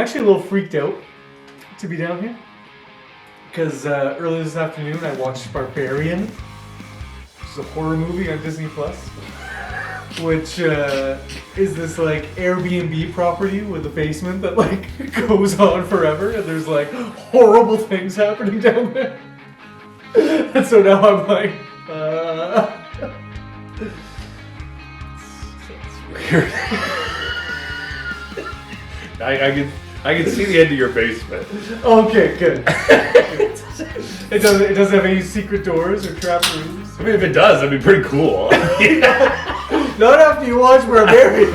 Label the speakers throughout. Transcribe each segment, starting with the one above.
Speaker 1: actually a little freaked out to be down here. Because earlier this afternoon I watched Barbarian, which is a horror movie on Disney Plus, which is this like Airbnb property with a basement that like goes on forever, and there's like horrible things happening down there. And so now I'm like,
Speaker 2: It's weird. I can see the end of your basement.
Speaker 1: okay, good. It doesn't have any secret doors or trap rooms.
Speaker 2: I mean, if it does, that'd be pretty cool.
Speaker 1: Not after you watch Barbarian.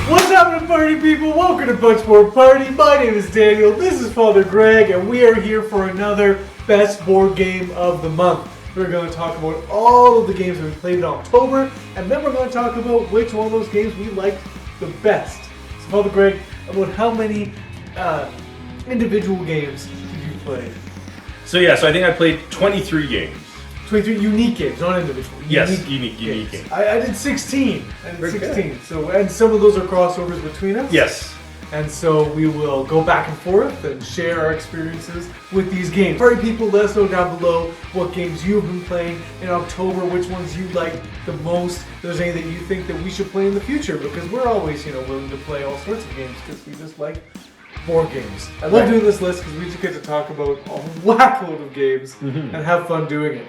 Speaker 1: What's happening, party people? Welcome to Bunch More Party. My name is Daniel. This is Father Greg, and we are here for another Best Board Game of the Month. We're going to talk about all of the games that we played in October, and then we're going to talk about which one of those games we liked the best. So, Father Greg, about how many individual games did you play?
Speaker 2: So I think I played 23 games.
Speaker 1: 23 unique games, not individual.
Speaker 2: Yes, unique games.
Speaker 1: I did 16.
Speaker 2: Very
Speaker 1: 16.
Speaker 2: good.
Speaker 1: So, and some of those are crossovers between us.
Speaker 2: Yes.
Speaker 1: And so we will go back and forth and share our experiences with these games. Party people, let us know down below what games you've been playing in October, which ones you liked the most. If there's any that you think that we should play in the future, because we're always, willing to play all sorts of games because we just like board games. I love doing this list because we just get to talk about a whack-load of games and have fun doing it.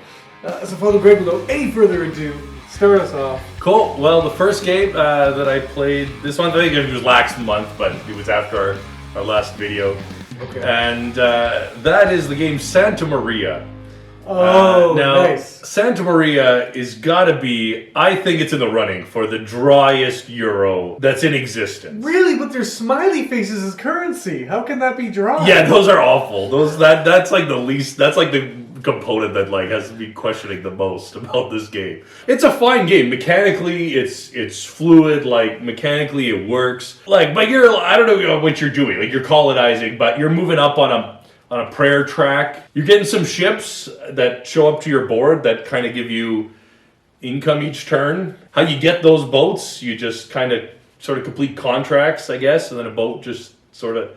Speaker 1: So Father Greg, without any further ado, start us off.
Speaker 2: Cool. Well, the first game that I played this month, I think it was last month, but it was after our last video.
Speaker 1: Okay.
Speaker 2: And that is the game Santa Maria.
Speaker 1: Oh,
Speaker 2: now,
Speaker 1: nice.
Speaker 2: Santa Maria is gotta be, I think it's in the running for the driest Euro that's in existence.
Speaker 1: Really? But there's smiley faces as currency. How can that be dry?
Speaker 2: Yeah, those are awful. That's like the least, that's like the component that like has to be questioning the most about this game. It's a fine game. Mechanically, it's fluid. Like mechanically, it works. Like, but I don't know what you're doing. Like you're colonizing, but you're moving up on a prayer track. You're getting some ships that show up to your board that kind of give you income each turn. How you get those boats? You just kind of sort of complete contracts, I guess, and then a boat just sort of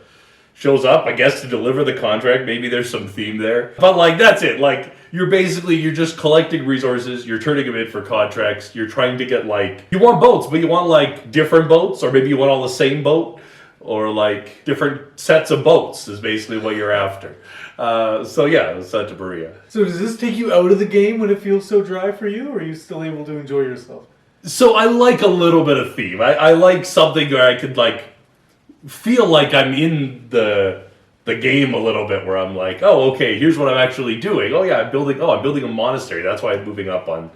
Speaker 2: shows up, I guess, to deliver the contract. Maybe there's some theme there. But, like, that's it. Like, you're just collecting resources. You're turning them in for contracts. You're trying to get, like... You want boats, but you want, like, different boats. Or maybe you want all the same boat. Or, like, different sets of boats is basically what you're after. Santa Maria.
Speaker 1: So does this take you out of the game when it feels so dry for you? Or are you still able to enjoy yourself?
Speaker 2: So I like a little bit of theme. I like something where I could, like... feel like I'm in the game a little bit, where I'm like, oh, okay, here's what I'm actually doing. Oh yeah, I'm building a monastery. That's why I'm moving up on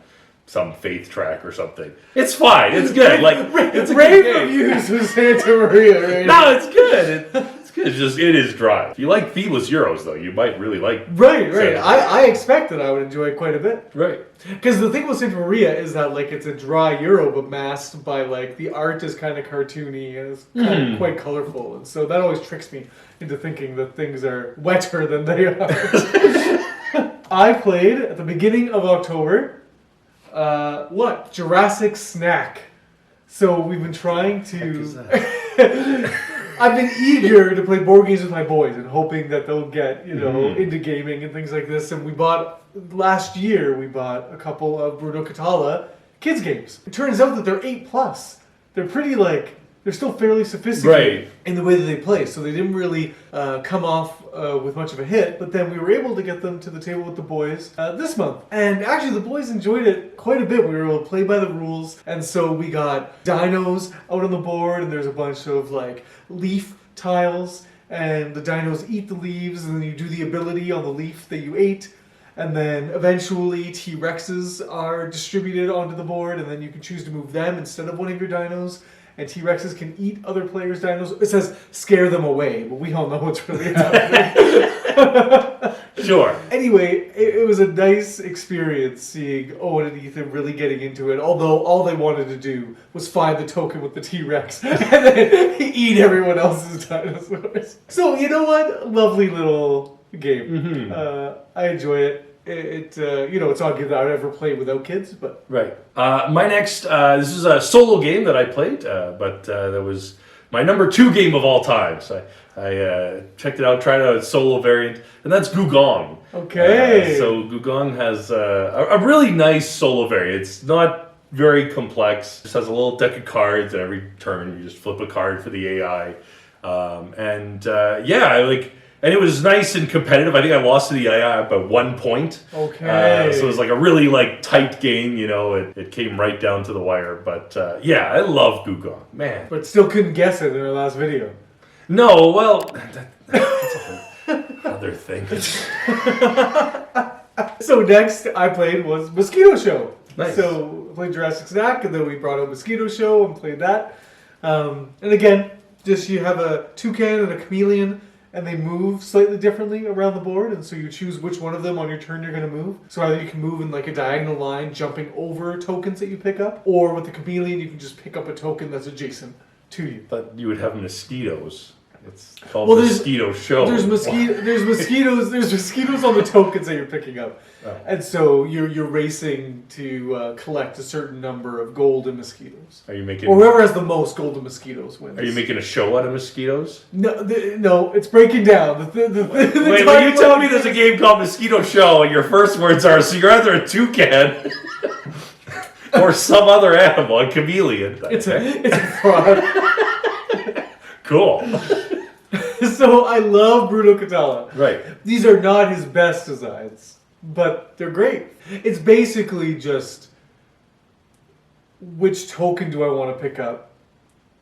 Speaker 2: some faith track or something. It's fine. It's good. Like it's a good game.
Speaker 1: Reviews of Santa Maria, right?
Speaker 2: No, it's good. It's good. It is dry. If you like themeless Euros, though, you might really like.
Speaker 1: Right. I expected I would enjoy it quite a bit.
Speaker 2: Right.
Speaker 1: Because the thing with Santa Maria is that like it's a dry Euro, but masked by like the art is kind of cartoony and it's kind of quite colorful, and so that always tricks me into thinking that things are wetter than they are. I played at the beginning of October. Jurassic Snack. So we've been trying to. I've been eager to play board games with my boys and hoping that they'll get, into gaming and things like this. And last year we bought a couple of Bruno Catala kids games. It turns out that they're 8+. They're pretty they're still fairly sophisticated in the way that they play. So they didn't really come off with much of a hit. But then we were able to get them to the table with the boys this month. And actually the boys enjoyed it quite a bit. We were able to play by the rules. And so we got dinos out on the board. And there's a bunch of leaf tiles. And the dinos eat the leaves. And then you do the ability on the leaf that you ate. And then eventually T-Rexes are distributed onto the board. And then you can choose to move them instead of one of your dinos. And T-Rexes can eat other players' dinos. It says scare them away, but we all know what's really happening.
Speaker 2: Sure.
Speaker 1: Anyway, it was a nice experience seeing Owen and Ethan really getting into it, although all they wanted to do was find the token with the T-Rex and then eat everyone else's dinosaurs. So, you know what? Lovely little game. I enjoy it. it's not a game that I would ever play without kids, but
Speaker 2: Right. My next, this is a solo game that I played, but that was my number 2 game of all time. So I checked it out, tried out a solo variant, and that's Gugong.
Speaker 1: Okay.
Speaker 2: So Gugong has a really nice solo variant. It's not very complex. It just has a little deck of cards, and every turn you just flip a card for the AI. And it was nice and competitive. I think I lost to the AI by 1 point.
Speaker 1: Okay.
Speaker 2: So it was like a really tight game, It came right down to the wire. But I love Gugong, man.
Speaker 1: but still couldn't guess it in our last video.
Speaker 2: No, well, that's a whole other thing.
Speaker 1: So next I played was Mosquito Show.
Speaker 2: Nice.
Speaker 1: So I played Jurassic Snack, and then we brought out Mosquito Show and played that. And again, just you have a toucan and a chameleon, and they move slightly differently around the board, and so you choose which one of them on your turn you're going to move. So either you can move in a diagonal line, jumping over tokens that you pick up, or with the chameleon you can just pick up a token that's adjacent to you.
Speaker 2: But you would have mosquitoes. It's called
Speaker 1: there's-
Speaker 2: Mosquito Show.
Speaker 1: There's mosquitoes on the tokens that you're picking up, and so you're racing to collect a certain number of golden mosquitoes.
Speaker 2: Are you making?
Speaker 1: Or whoever has the most golden mosquitoes wins.
Speaker 2: Are you making a show out of mosquitoes?
Speaker 1: No, it's breaking down.
Speaker 2: Wait, when you tell me there's a game called Mosquito Show, and your first words are, so you're either a toucan or some other animal, a chameleon.
Speaker 1: It's a fraud.
Speaker 2: Cool.
Speaker 1: So I love Bruno Catala.
Speaker 2: Right.
Speaker 1: These are not his best designs, but they're great. It's basically just which token do I want to pick up,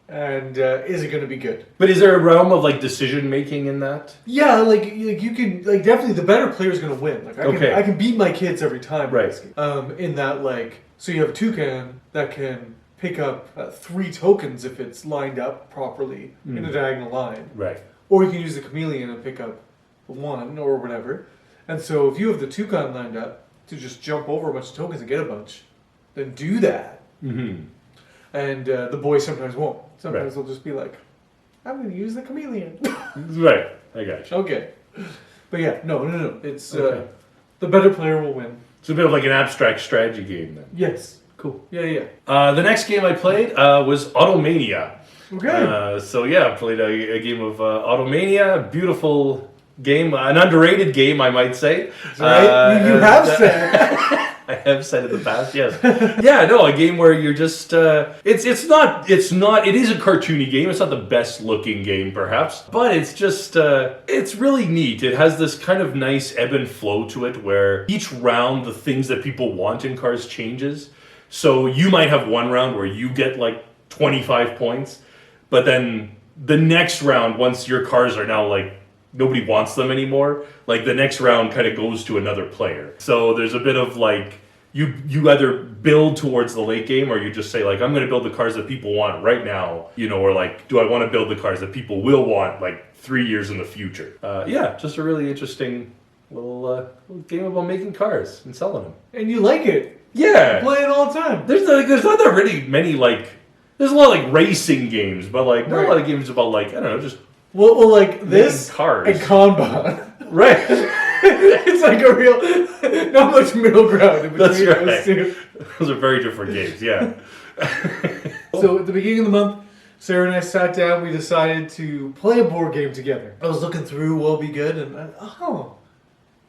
Speaker 1: and is it going to be good?
Speaker 2: But is there a realm of decision making in that?
Speaker 1: Yeah, you can definitely the better player is going to win. I can beat my kids every time.
Speaker 2: Right.
Speaker 1: In that so you have a toucan that can pick up 3 tokens if it's lined up properly in a diagonal line.
Speaker 2: Right.
Speaker 1: Or you can use the chameleon and pick up 1 or whatever. And so if you have the toucan lined up to just jump over a bunch of tokens and get a bunch, then do that.
Speaker 2: Mm-hmm.
Speaker 1: And the boys sometimes won't. Sometimes
Speaker 2: Right.
Speaker 1: they'll just be like, I'm going to use the chameleon.
Speaker 2: Right. I got you.
Speaker 1: Okay. But yeah, no. It's
Speaker 2: Okay.
Speaker 1: the better player will win.
Speaker 2: It's a bit of an abstract strategy game then.
Speaker 1: Yes. Cool. Yeah.
Speaker 2: The next game I played was Automania.
Speaker 1: Okay.
Speaker 2: I played a game of Automania. Beautiful game, an underrated game, I might say.
Speaker 1: Right? You have said.
Speaker 2: I have said in the past, yes. A game where you're just. It is a cartoony game. It's not the best looking game, perhaps, but it's just. It's really neat. It has this kind of nice ebb and flow to it, where each round the things that people want in cars changes. So you might have one round where you get 25 points, but then the next round, once your cars are now nobody wants them anymore, the next round kind of goes to another player. So there's a bit of you either build towards the late game, or you just say I'm going to build the cars that people want right now, or do I want to build the cars that people will want 3 years in the future? Just a really interesting little game about making cars and selling them.
Speaker 1: And you like it.
Speaker 2: Yeah.
Speaker 1: You play it all the time.
Speaker 2: There's not that really many there's a lot of racing games, but not a lot of games about I don't know, just
Speaker 1: this
Speaker 2: cars
Speaker 1: and Kanban.
Speaker 2: Right.
Speaker 1: It's a real not much middle ground in between those two.
Speaker 2: Those are very different games, yeah.
Speaker 1: So at the beginning of the month, Sarah and I sat down, we decided to play a board game together. I was looking through Will Be Good and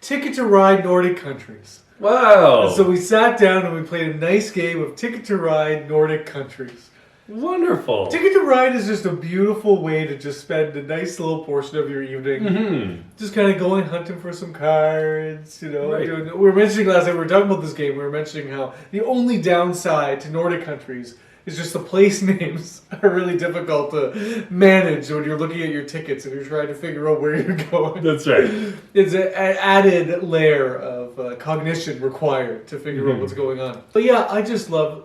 Speaker 1: Ticket to Ride Nordic Countries.
Speaker 2: Wow.
Speaker 1: And so we sat down and we played a nice game of Ticket to Ride Nordic Countries.
Speaker 2: Wonderful.
Speaker 1: Ticket to Ride is just a beautiful way to just spend a nice little portion of your evening.
Speaker 2: Mm-hmm.
Speaker 1: Just kind of going hunting for some cards,
Speaker 2: Right.
Speaker 1: We were mentioning last time, we were talking about this game, we were mentioning how the only downside to Nordic countries is just the place names are really difficult to manage when you're looking at your tickets and you're trying to figure out where you're going.
Speaker 2: That's right.
Speaker 1: It's an added layer of cognition required to figure out what's going on. But yeah, I just love...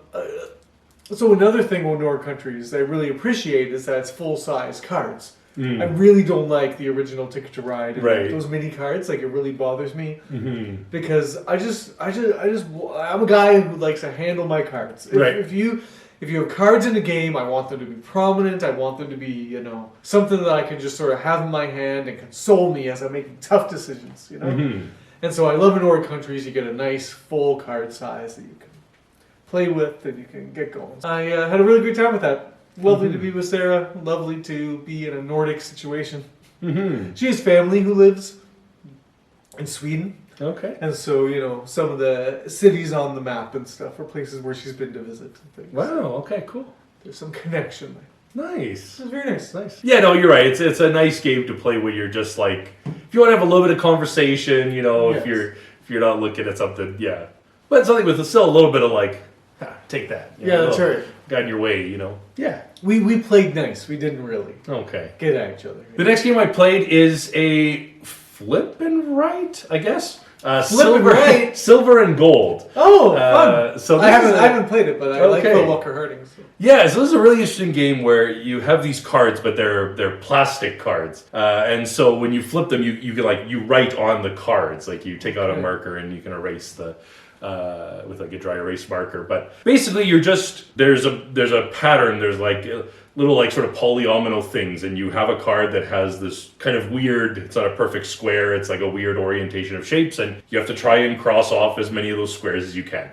Speaker 1: so another thing with Nordic countries I really appreciate is that it's full-size cards. I really don't like the original Ticket to Ride.
Speaker 2: Right.
Speaker 1: Those mini cards, it really bothers me.
Speaker 2: Mm-hmm.
Speaker 1: Because I'm a guy who likes to handle my cards.
Speaker 2: Right.
Speaker 1: If you have cards in a game, I want them to be prominent. I want them to be, something that I can just sort of have in my hand and console me as I'm making tough decisions,
Speaker 2: Mm-hmm.
Speaker 1: And so I love in Nordic countries, you get a nice full card size that you can play with and you can get going. I had a really great time with that. Lovely to be with Sarah. Lovely to be in a Nordic situation. She has family who lives in Sweden.
Speaker 2: Okay.
Speaker 1: And so, you know, some of the cities on the map and stuff are places where she's been to visit and things.
Speaker 2: Wow, okay, cool.
Speaker 1: There's some connection there.
Speaker 2: Nice.
Speaker 1: It's very nice.
Speaker 2: Nice. Yeah, no, you're right. It's a nice game to play where you're just like, if you want to have a little bit of conversation, you know,
Speaker 1: Yes.
Speaker 2: if you're not looking at something, yeah. But something with still a little bit of like, take that. You know,
Speaker 1: That's right.
Speaker 2: Got in your way, you know. Yeah.
Speaker 1: We played nice. We didn't really
Speaker 2: Okay.
Speaker 1: get at each other.
Speaker 2: The next game I played is a flip and right, I guess.
Speaker 1: Flip and right?
Speaker 2: Silver and gold.
Speaker 1: Oh, fun!
Speaker 2: So
Speaker 1: I haven't played it, but I like Phil Walker Harding. So.
Speaker 2: Yeah, so this is a really interesting game where you have these cards, but they're plastic cards, and so when you flip them, you can like you write on the cards, like you take out a marker and you can erase the with like a dry erase marker. But basically, you're just there's a pattern. There's like little like sort of polyomino things, and you have a card that has this kind of weird. It's not a perfect square. It's like a weird orientation of shapes, and you have to try and cross off as many of those squares as you can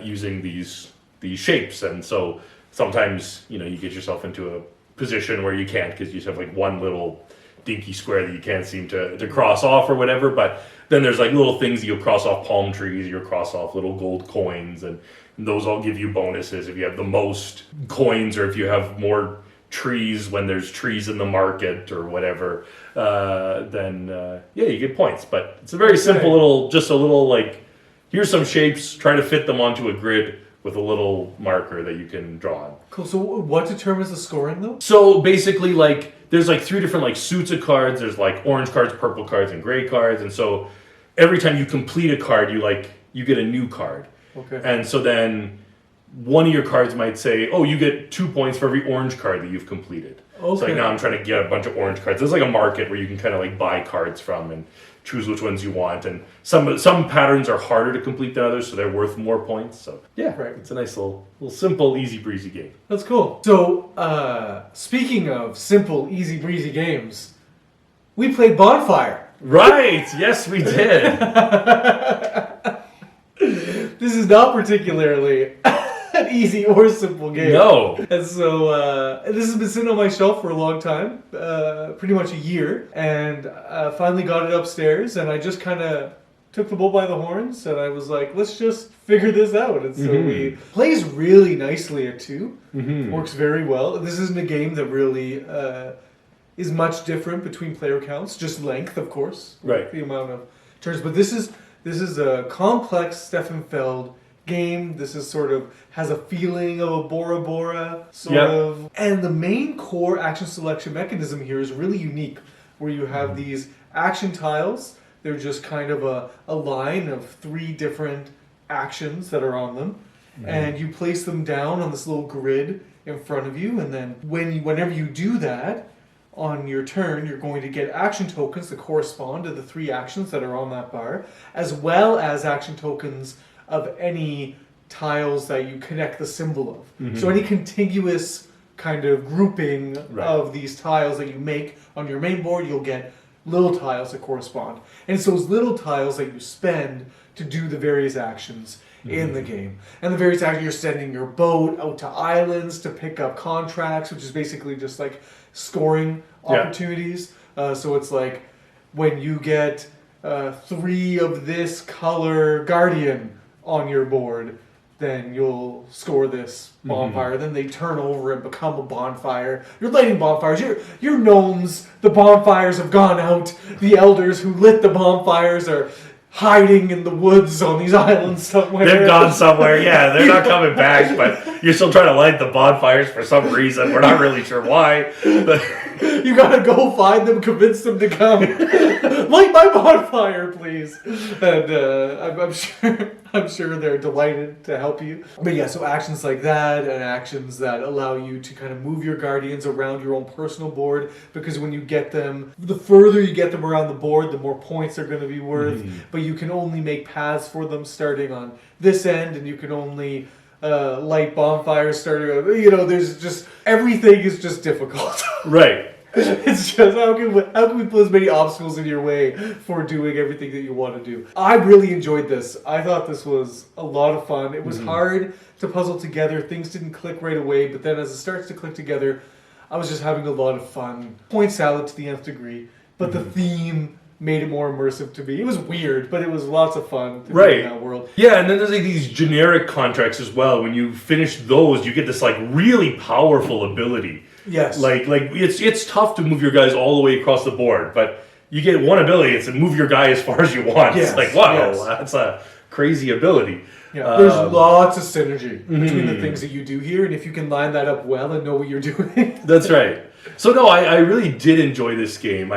Speaker 2: using these shapes. And so sometimes you get yourself into a position where you can't because you just have like one little dinky square that you can't seem to cross off or whatever. But then there's like little things you'll cross off palm trees, you'll cross off little gold coins, and those all give you bonuses if you have the most coins or if you have more trees when there's trees in the market or whatever. Then you get points. But it's a very simple little like, here's some shapes, try to fit them onto a grid with a little marker that you can draw on.
Speaker 1: Cool. So what determines the scoring though?
Speaker 2: So basically, like, there's like 3 different like suits of cards. There's like orange cards, purple cards, and gray cards. And so every time you complete a card, you get a new card.
Speaker 1: Okay.
Speaker 2: And so then one of your cards might say, oh, you get 2 points for every orange card that you've completed.
Speaker 1: Okay.
Speaker 2: So like now I'm trying to get a bunch of orange cards. There's like a market where you can kind of like buy cards from and choose which ones you want. And some patterns are harder to complete than others, so they're worth more points. So yeah,
Speaker 1: right.
Speaker 2: It's a nice little simple, easy breezy game.
Speaker 1: That's cool. So speaking of simple, easy breezy games, we played Bonfire.
Speaker 2: Right. Yes, we did.
Speaker 1: This is not particularly an easy or simple game.
Speaker 2: No.
Speaker 1: And so this has been sitting on my shelf for a long time, pretty much a year, and finally got it upstairs, and I just kind of took the bull by the horns, and I was like, let's just figure this out. And so we plays really nicely at 2, works very well. This isn't a game that really is much different between player counts, just length, of course,
Speaker 2: right?
Speaker 1: The amount of turns, but this is a complex Steffenfeld game. This is sort of has a feeling of a Bora Bora sort of, and the main core action selection mechanism here is really unique, where you have these action tiles. They're just kind of a line of 3 different actions that are on them, and you place them down on this little grid in front of you, and then whenever you do that, on your turn, you're going to get action tokens that correspond to the 3 actions that are on that bar, as well as action tokens of any tiles that you connect the symbol of. So any contiguous kind of grouping of these tiles that you make on your main board, you'll get little tiles that correspond. And it's those little tiles that you spend to do the various actions in the game. And the various actions, you're sending your boat out to islands to pick up contracts, which is basically just like scoring opportunities. So it's like when you get 3 of this color Guardian on your board, then you'll score this bonfire. Then they turn over and become a bonfire. You're lighting bonfires. Your gnomes, the bonfires have gone out. The elders who lit the bonfires are hiding in the woods on these islands somewhere.
Speaker 2: They've gone somewhere, yeah. They're not coming back, but you're still trying to light the bonfires for some reason. We're not really sure why. But
Speaker 1: you gotta go find them, convince them to come. Light my bonfire, please. And I'm sure they're delighted to help you. But yeah, so actions like that and actions that allow you to kind of move your guardians around your own personal board, because when you get them, the further you get them around the board, the more points they're going to be worth. But you can only make paths for them starting on this end, and you can only light bonfires starting on, there's just, everything is just difficult.
Speaker 2: Right.
Speaker 1: It's just how can we put as many obstacles in your way for doing everything that you want to do? I really enjoyed this. I thought this was a lot of fun. It was hard to puzzle together. Things didn't click right away, but then as it starts to click together, I was just having a lot of fun. Point salad to the nth degree, but the theme made it more immersive to me. It was weird, but it was lots of fun to be in that world.
Speaker 2: Yeah, and then there's like these generic contracts as well. When you finish those, you get this like really powerful ability.
Speaker 1: Yes.
Speaker 2: Like it's tough to move your guys all the way across the board, but you get one ability, it's to move your guy as far as you want.
Speaker 1: Yes.
Speaker 2: It's like, wow, that's a crazy ability.
Speaker 1: Yeah, there's lots of synergy between the things that you do here, and if you can line that up well and know what you're doing.
Speaker 2: That's right. So no, I really did enjoy this game.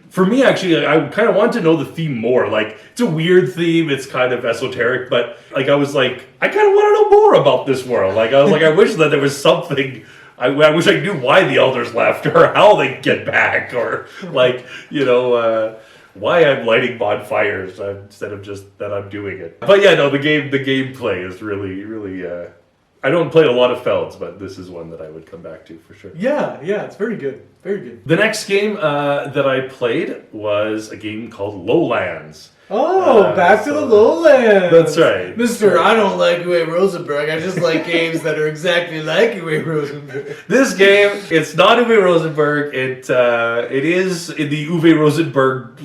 Speaker 2: For me, actually, I kind of want to know the theme more. Like, it's a weird theme. It's kind of esoteric, but like, I was like, I kind of want to know more about this world. Like, I was like, I wish that there was something. I wish I knew why the elders left, or how they get back, or like, why I'm lighting bonfires instead of just that I'm doing it. But yeah, no, the gameplay is really, really. I don't play a lot of Felds, but this is one that I would come back to for sure.
Speaker 1: Yeah, it's very good. Very good.
Speaker 2: The next game that I played was a game called Lowlands.
Speaker 1: Oh, back to the Lowlands.
Speaker 2: That's right.
Speaker 1: Mister, I don't like Uwe Rosenberg. I just like games that are exactly like Uwe Rosenberg.
Speaker 2: This game, it's not Uwe Rosenberg. It is in the Uwe Rosenberg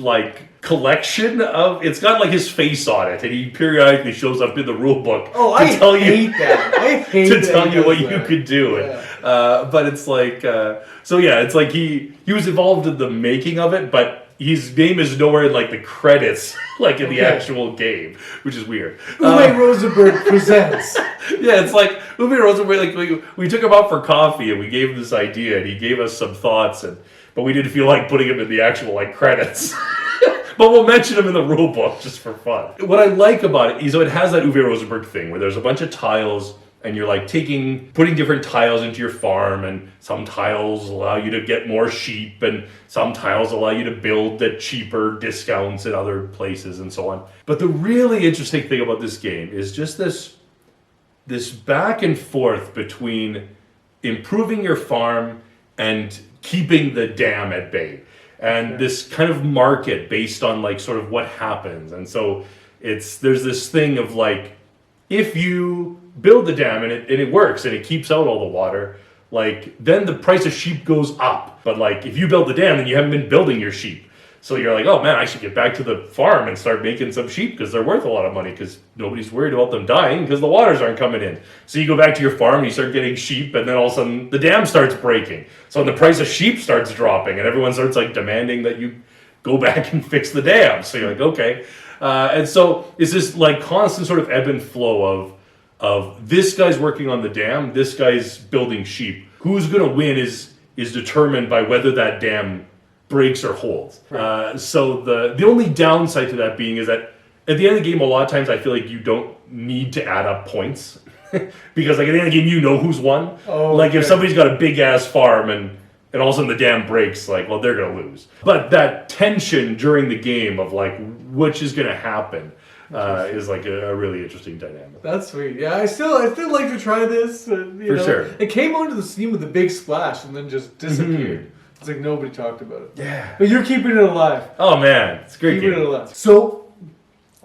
Speaker 2: collection of. It's got his face on it, and he periodically shows up in the rule book.
Speaker 1: Oh, I hate that. I hate
Speaker 2: to
Speaker 1: that
Speaker 2: tell you what you could do.
Speaker 1: Yeah.
Speaker 2: But it's it's like he was involved in the making of it, but his name is nowhere in the credits, in the actual game, which is weird.
Speaker 1: Uwe Rosenberg presents.
Speaker 2: Yeah, it's like Uwe Rosenberg. We took him out for coffee and we gave him this idea, and he gave us some thoughts, but we didn't feel like putting him in the actual credits. But we'll mention him in the rule book just for fun. What I like about it is it has that Uwe Rosenberg thing where there's a bunch of tiles, and you're putting different tiles into your farm, and some tiles allow you to get more sheep, and some tiles allow you to build at cheaper discounts in other places, and so on. But the really interesting thing about this game is just this back and forth between improving your farm and keeping the dam at bay. And this kind of market based on sort of what happens. And so there's this thing of if you build the dam and it works and it keeps out all the water, then the price of sheep goes up. But if you build the dam, then you haven't been building your sheep. So you're like, oh man, I should get back to the farm and start making some sheep because they're worth a lot of money because nobody's worried about them dying because the waters aren't coming in. So you go back to your farm and you start getting sheep, and then all of a sudden the dam starts breaking. So the price of sheep starts dropping, and everyone starts demanding that you go back and fix the dam. So you're like, okay. And so it's this constant sort of ebb and flow of this guy's working on the dam, this guy's building sheep. Who's going to win is determined by whether that dam breaks or holds. Right. So the only downside to that being is that at the end of the game, a lot of times I feel like you don't need to add up points because at the end of the game, you know who's won. Oh, if somebody's got a big ass farm and all of a sudden the dam breaks, well, they're gonna lose. But that tension during the game of which is gonna happen is a really interesting dynamic.
Speaker 1: That's sweet. Yeah, I still like to try this. For
Speaker 2: sure.
Speaker 1: It came onto the scene with a big splash and then just disappeared. Mm-hmm. It's nobody talked about it.
Speaker 2: Yeah.
Speaker 1: But you're keeping it alive.
Speaker 2: Oh man, it's a great game.
Speaker 1: Keeping it alive. So,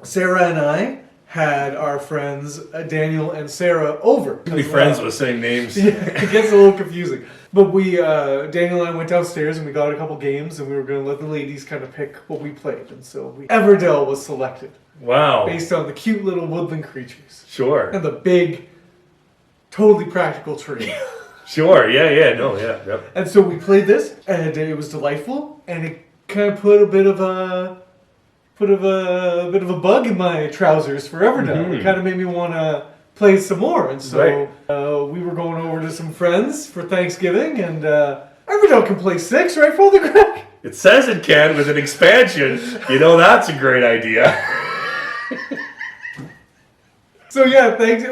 Speaker 1: Sarah and I had our friends Daniel and Sarah over.
Speaker 2: Too many friends with the same names.
Speaker 1: Yeah, it gets a little confusing. But Daniel and I went downstairs and we got a couple games, and we were going to let the ladies kind of pick what we played. And so Everdell was selected.
Speaker 2: Wow.
Speaker 1: Based on the cute little woodland creatures.
Speaker 2: Sure.
Speaker 1: And the big, totally practical tree.
Speaker 2: Sure, yeah.
Speaker 1: And so we played this, and it was delightful, and it kind of put a bit of a bug in my trousers for Everdell. Mm-hmm. It kind of made me want to play some more, and so we were going over to some friends for Thanksgiving, and Everdell can play 6, right, Father Greg?
Speaker 2: It says it can with an expansion. That's a great idea.
Speaker 1: So yeah, thanks.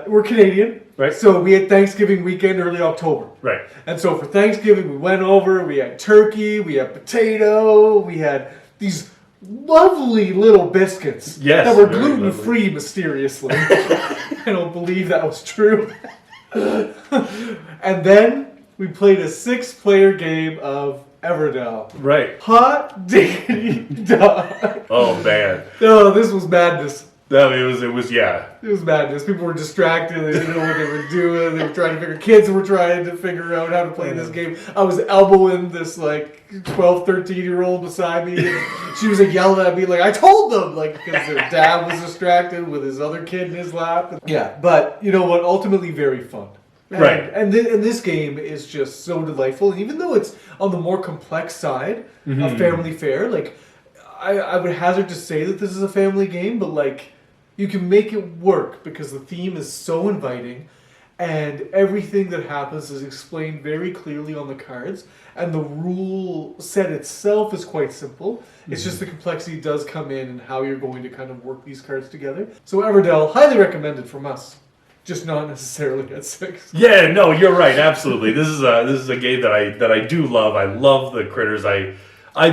Speaker 1: We're Canadian.
Speaker 2: Right.
Speaker 1: So we had Thanksgiving weekend, early October.
Speaker 2: Right.
Speaker 1: And so for Thanksgiving, we went over, we had turkey, we had potato, we had these lovely little biscuits that were gluten-free mysteriously. I don't believe that was true. And then we played a 6-player game of Everdell.
Speaker 2: Right.
Speaker 1: Hot diggity dog.
Speaker 2: Oh man.
Speaker 1: No, this was madness.
Speaker 2: No, it was yeah.
Speaker 1: It was madness. People were distracted. They didn't know what they were doing. They were trying to figure. Kids were trying to figure out how to play this game. I was elbowing this like 12, 13-year-old beside me. And she was like yelling at me like, "I told them!" Like because their dad was distracted with his other kid in his lap. Yeah, but you know what? Ultimately, very fun.
Speaker 2: Right.
Speaker 1: And this game is just so delightful. And even though it's on the more complex side of family fare, like I would hazard to say that this is a family game, but like. You can make it work because the theme is so inviting and everything that happens is explained very clearly on the cards and the rule set itself is quite simple. It's just the complexity does come in and how you're going to kind of work these cards together. So Everdell, highly recommended from us. Just not necessarily at 6.
Speaker 2: Yeah, no, you're right, absolutely. This is a game that I do love. I love the critters.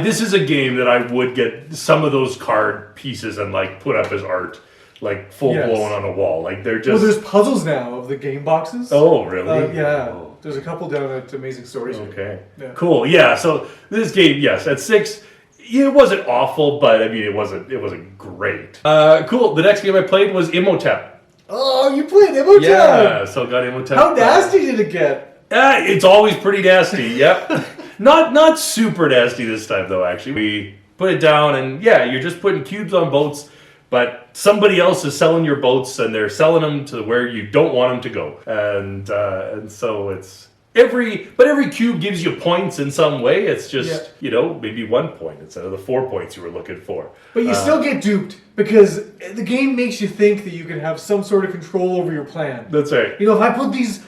Speaker 2: This is a game that I would get some of those card pieces and like put up as art. Like full blown on a wall, like they're just.
Speaker 1: Well, there's puzzles now of the game boxes.
Speaker 2: Oh, really?
Speaker 1: Yeah,
Speaker 2: oh.
Speaker 1: There's a couple down at Amazing Stories.
Speaker 2: Okay,
Speaker 1: yeah.
Speaker 2: Cool. Yeah, so this game, yes, at 6, it wasn't awful, but I mean, it wasn't great. Cool. The next game I played was Imhotep.
Speaker 1: Oh, you played Imhotep?
Speaker 2: Yeah, so got Imhotep.
Speaker 1: How nasty did it get?
Speaker 2: It's always pretty nasty. Yep. not super nasty this time though. Actually, we put it down, and yeah, you're just putting cubes on boats. But somebody else is selling your boats, and they're selling them to where you don't want them to go, and so it's every cube gives you points in some way. It's just maybe 1 point instead of the 4 points you were looking for.
Speaker 1: But you still get duped because the game makes you think that you can have some sort of control over your plan.
Speaker 2: That's right.
Speaker 1: You know, if I put these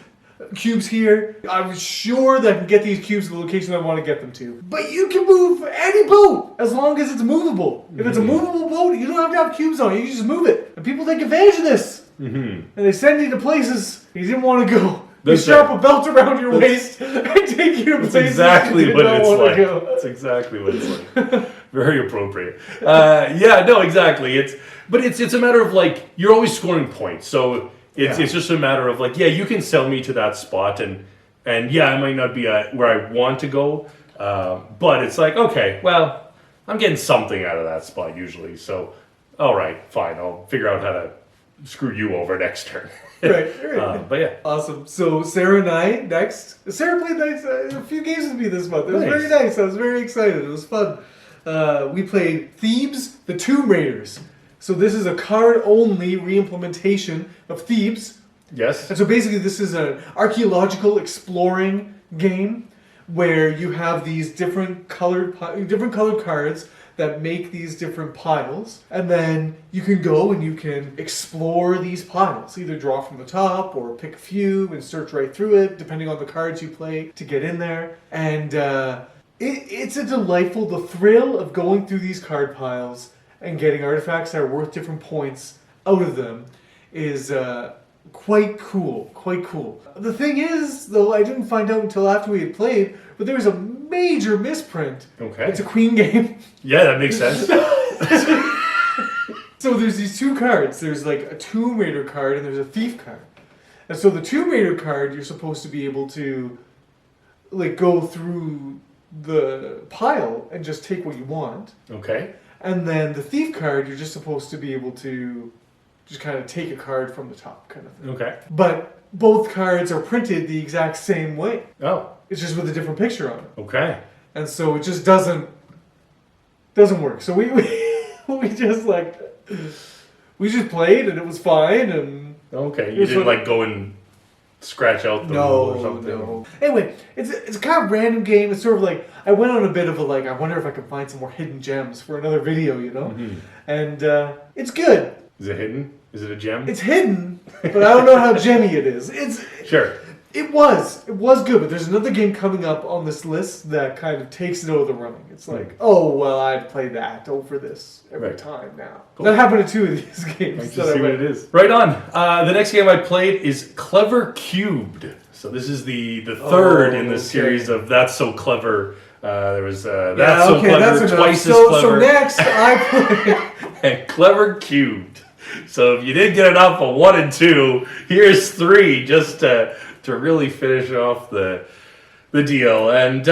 Speaker 1: cubes here, I'm sure that I can get these cubes to the location I want to get them to. But you can move any boat as long as it's movable. If it's a movable boat, you don't have to have cubes on it. You just move it. And people take advantage of this. And they send you to places you didn't want to go. They strap a belt around your waist and take you to places
Speaker 2: exactly
Speaker 1: you
Speaker 2: what
Speaker 1: didn't
Speaker 2: it's
Speaker 1: want
Speaker 2: like.
Speaker 1: to go.
Speaker 2: That's exactly what it's like. Very appropriate. Yeah, no, exactly. It's a matter of like you're always scoring points. So it's just a matter of like, yeah, you can sell me to that spot, and yeah, I might not be where I want to go, but it's like, okay, well, I'm getting something out of that spot usually, so all right, fine, I'll figure out how to screw you over next turn.
Speaker 1: Right.
Speaker 2: But yeah.
Speaker 1: Awesome. So Sarah and I next. Sarah played a few games with me this month. It was very nice. I was very excited. It was fun. We played Thebes, the Tomb Raiders. So this is a card-only re-implementation of Thebes.
Speaker 2: Yes.
Speaker 1: And so basically this is an archaeological exploring game where you have these different colored cards that make these different piles. And then you can go and you can explore these piles. Either draw from the top or pick a few and search right through it, depending on the cards you play to get in there. And it's a delightful, the thrill of going through these card piles and getting artifacts that are worth different points out of them is quite cool. The thing is, though, I didn't find out until after we had played, but there was a major misprint.
Speaker 2: Okay.
Speaker 1: It's a queen game.
Speaker 2: Yeah, that makes sense.
Speaker 1: So there's these two cards. There's like a Tomb Raider card and there's a Thief card. And so the Tomb Raider card, you're supposed to be able to like go through the pile and just take what you want.
Speaker 2: Okay.
Speaker 1: And then the Thief card, you're just supposed to be able to just kind of take a card from the top kind of thing.
Speaker 2: Okay.
Speaker 1: But both cards are printed the exact same way.
Speaker 2: Oh.
Speaker 1: It's just with a different picture on it.
Speaker 2: Okay.
Speaker 1: And so it just doesn't work. So we just played and it was fine and
Speaker 2: okay. You didn't like go and scratch out the rule or something.
Speaker 1: No. Anyway, it's a kind of random game. It's sort of like I went on a bit of a like I wonder if I can find some more hidden gems for another video, you know? And it's good.
Speaker 2: Is it hidden? Is it a gem?
Speaker 1: It's hidden, but I don't know how gemmy it is.
Speaker 2: Sure.
Speaker 1: It was good, but there's another game coming up on this list that kind of takes it out of the running. It's like, oh well, I'd play that over this every time now. Cool. That happened to 2 of these games.
Speaker 2: Let's just see what it is. Right on. The next game I played is Clever Cubed. So this is the third in the series of That's So Clever. There was That's So Clever, Twice as Clever.
Speaker 1: So next I play
Speaker 2: and Clever Cubed. So if you didn't get enough of 1 and 2, here's 3 just to really finish off the the deal. And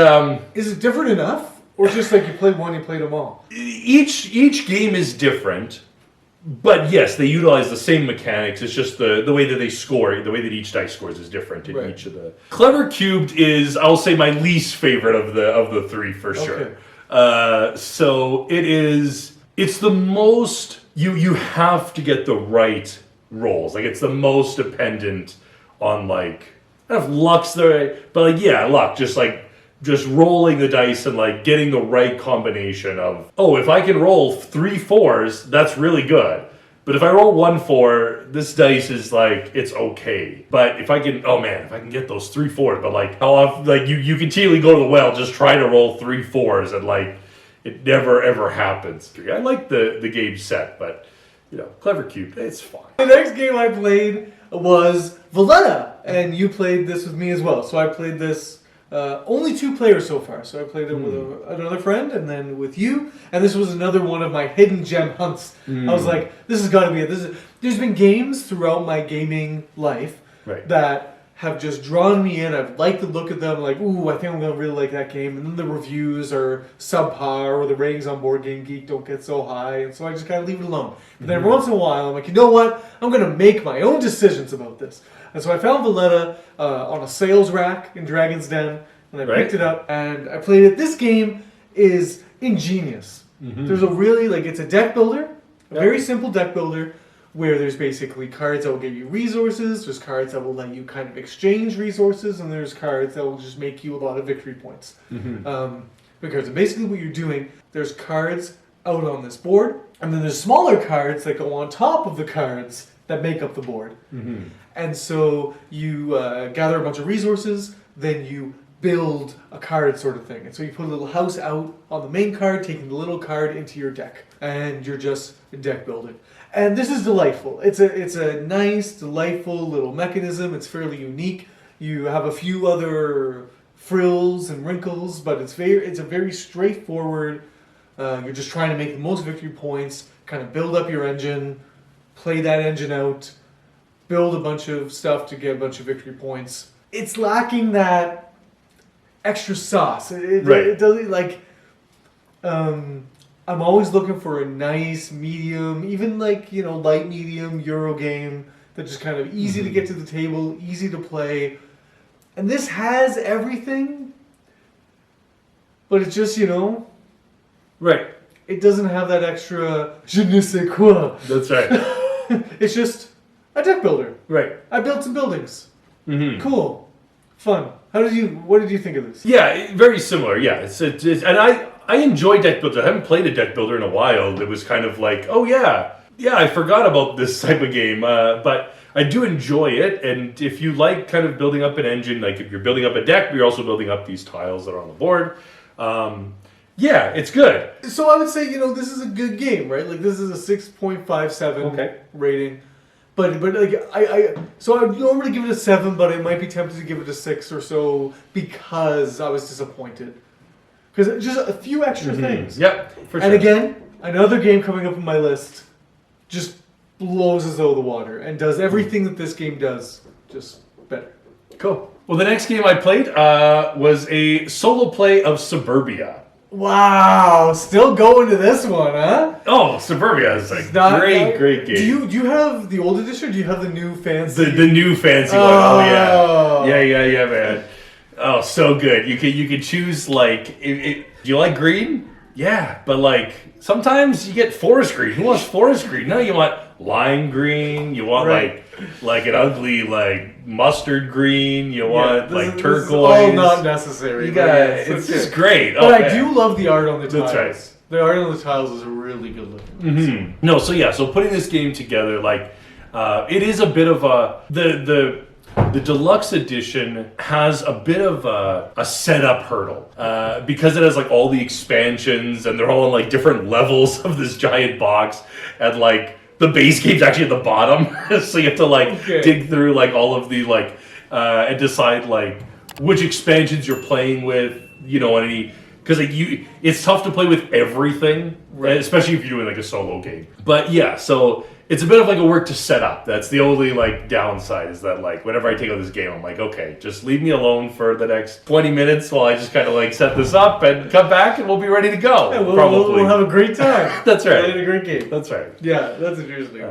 Speaker 1: is it different enough, or just like you played one, you played them all?
Speaker 2: each game is different. But yes, they utilize the same mechanics. It's just the way that they score, the way that each dice scores is different in each of the. Clever Cubed is, I'll say, my least favorite of the three for sure. So it's the most you have to get the right rolls. Like it's the most dependent on like I don't know if luck's the right, but like luck. Just rolling the dice and like getting the right combination of if I can roll 3 4s, that's really good. But if I roll 1 4, this dice is like it's okay. But if I can get those 3 4s, but like how often like you continually go to the well just trying to roll 3 4s and like it never ever happens. I like the game set, but Clever Cube, it's fine.
Speaker 1: The next game I played was Valletta, and you played this with me as well. So I played this. Only 2 players so far, so I played it with another friend and then with you, and this was another one of my hidden gem hunts. I was like, this has got to be it. There's been games throughout my gaming life that have just drawn me in. I've liked the look of them, like, ooh, I think I'm going to really like that game, and then the reviews are subpar, or the ratings on Board Game Geek don't get so high, and so I just kind of leave it alone. But then every once in a while, I'm like, you know what? I'm going to make my own decisions about this. And so I found Valletta on a sales rack in Dragon's Den, and I picked it up, and I played it. This game is ingenious. There's a really, it's a deck builder, a very simple deck builder, where there's basically cards that will give you resources, there's cards that will let you kind of exchange resources, and there's cards that will just make you a lot of victory points. Because basically what you're doing, there's cards out on this board, and then there's smaller cards that go on top of the cards that make up the board. And so you gather a bunch of resources, then you build a card sort of thing. And so you put a little house out on the main card, taking the little card into your deck. And you're just deck building. And this is delightful. It's a nice, delightful little mechanism. It's fairly unique. You have a few other frills and wrinkles, but it's a very straightforward. You're just trying to make the most victory points, kind of build up your engine, play that engine out, build a bunch of stuff to get a bunch of victory points. It's lacking that extra sauce. It doesn't I'm always looking for a nice medium, even light medium Euro game that's just kind of easy to get to the table, easy to play. And this has everything, but it's just,
Speaker 2: Right.
Speaker 1: It doesn't have that extra je ne sais quoi.
Speaker 2: That's right.
Speaker 1: It's just a deck builder.
Speaker 2: Right.
Speaker 1: I built some buildings. Cool. Fun. What did you think of this?
Speaker 2: Yeah, very similar. Yeah. It's and I enjoy deck builders. I haven't played a deck builder in a while. It was kind of like, oh yeah, I forgot about this type of game. But I do enjoy it. And if you like kind of building up an engine, like if you're building up a deck, but you're also building up these tiles that are on the board. Yeah, it's good.
Speaker 1: So I would say, this is a good game, right? Like this is a 6.57 rating. But I would normally give it a 7, but I might be tempted to give it a 6 or so because I was disappointed. Because just a few extra things.
Speaker 2: Yep, for sure.
Speaker 1: And again, another game coming up on my list just blows as though the water and does everything that this game does, just better.
Speaker 2: Cool. Well, the next game I played was a solo play of Suburbia.
Speaker 1: Wow, still going to this one, huh?
Speaker 2: Oh, Suburbia is a great game.
Speaker 1: Do you have the old edition or do you have the new fancy?
Speaker 2: The new fancy one. Oh yeah, man. Oh, so good. You can choose do you like green? Yeah, but sometimes you get forest green. Who wants forest green? No, you want lime green. You want like an ugly mustard green. You want turquoise. This is all
Speaker 1: not necessary.
Speaker 2: It's just great.
Speaker 1: But I do love the art on the tiles.
Speaker 2: That's right.
Speaker 1: The art on the tiles is really good looking.
Speaker 2: No, so putting this game together, it is a bit of the deluxe edition has a bit of a setup hurdle because it has all the expansions and they're all on different levels of this giant box, and the base game's actually at the bottom, so you have to dig through all of the and decide which expansions you're playing with, because it's tough to play with everything, especially if you're doing a solo game. But yeah, so it's a bit of like a work to set up. That's the only like downside is that like whenever I take on this game, I'm like, okay, just leave me alone for the next 20 minutes while I just kind of like set this up and come back and we'll be ready to go.
Speaker 1: Yeah,
Speaker 2: probably.
Speaker 1: We'll have a great time.
Speaker 2: That's right.
Speaker 1: Playing a great game.
Speaker 2: That's right.
Speaker 1: Yeah, that's interesting.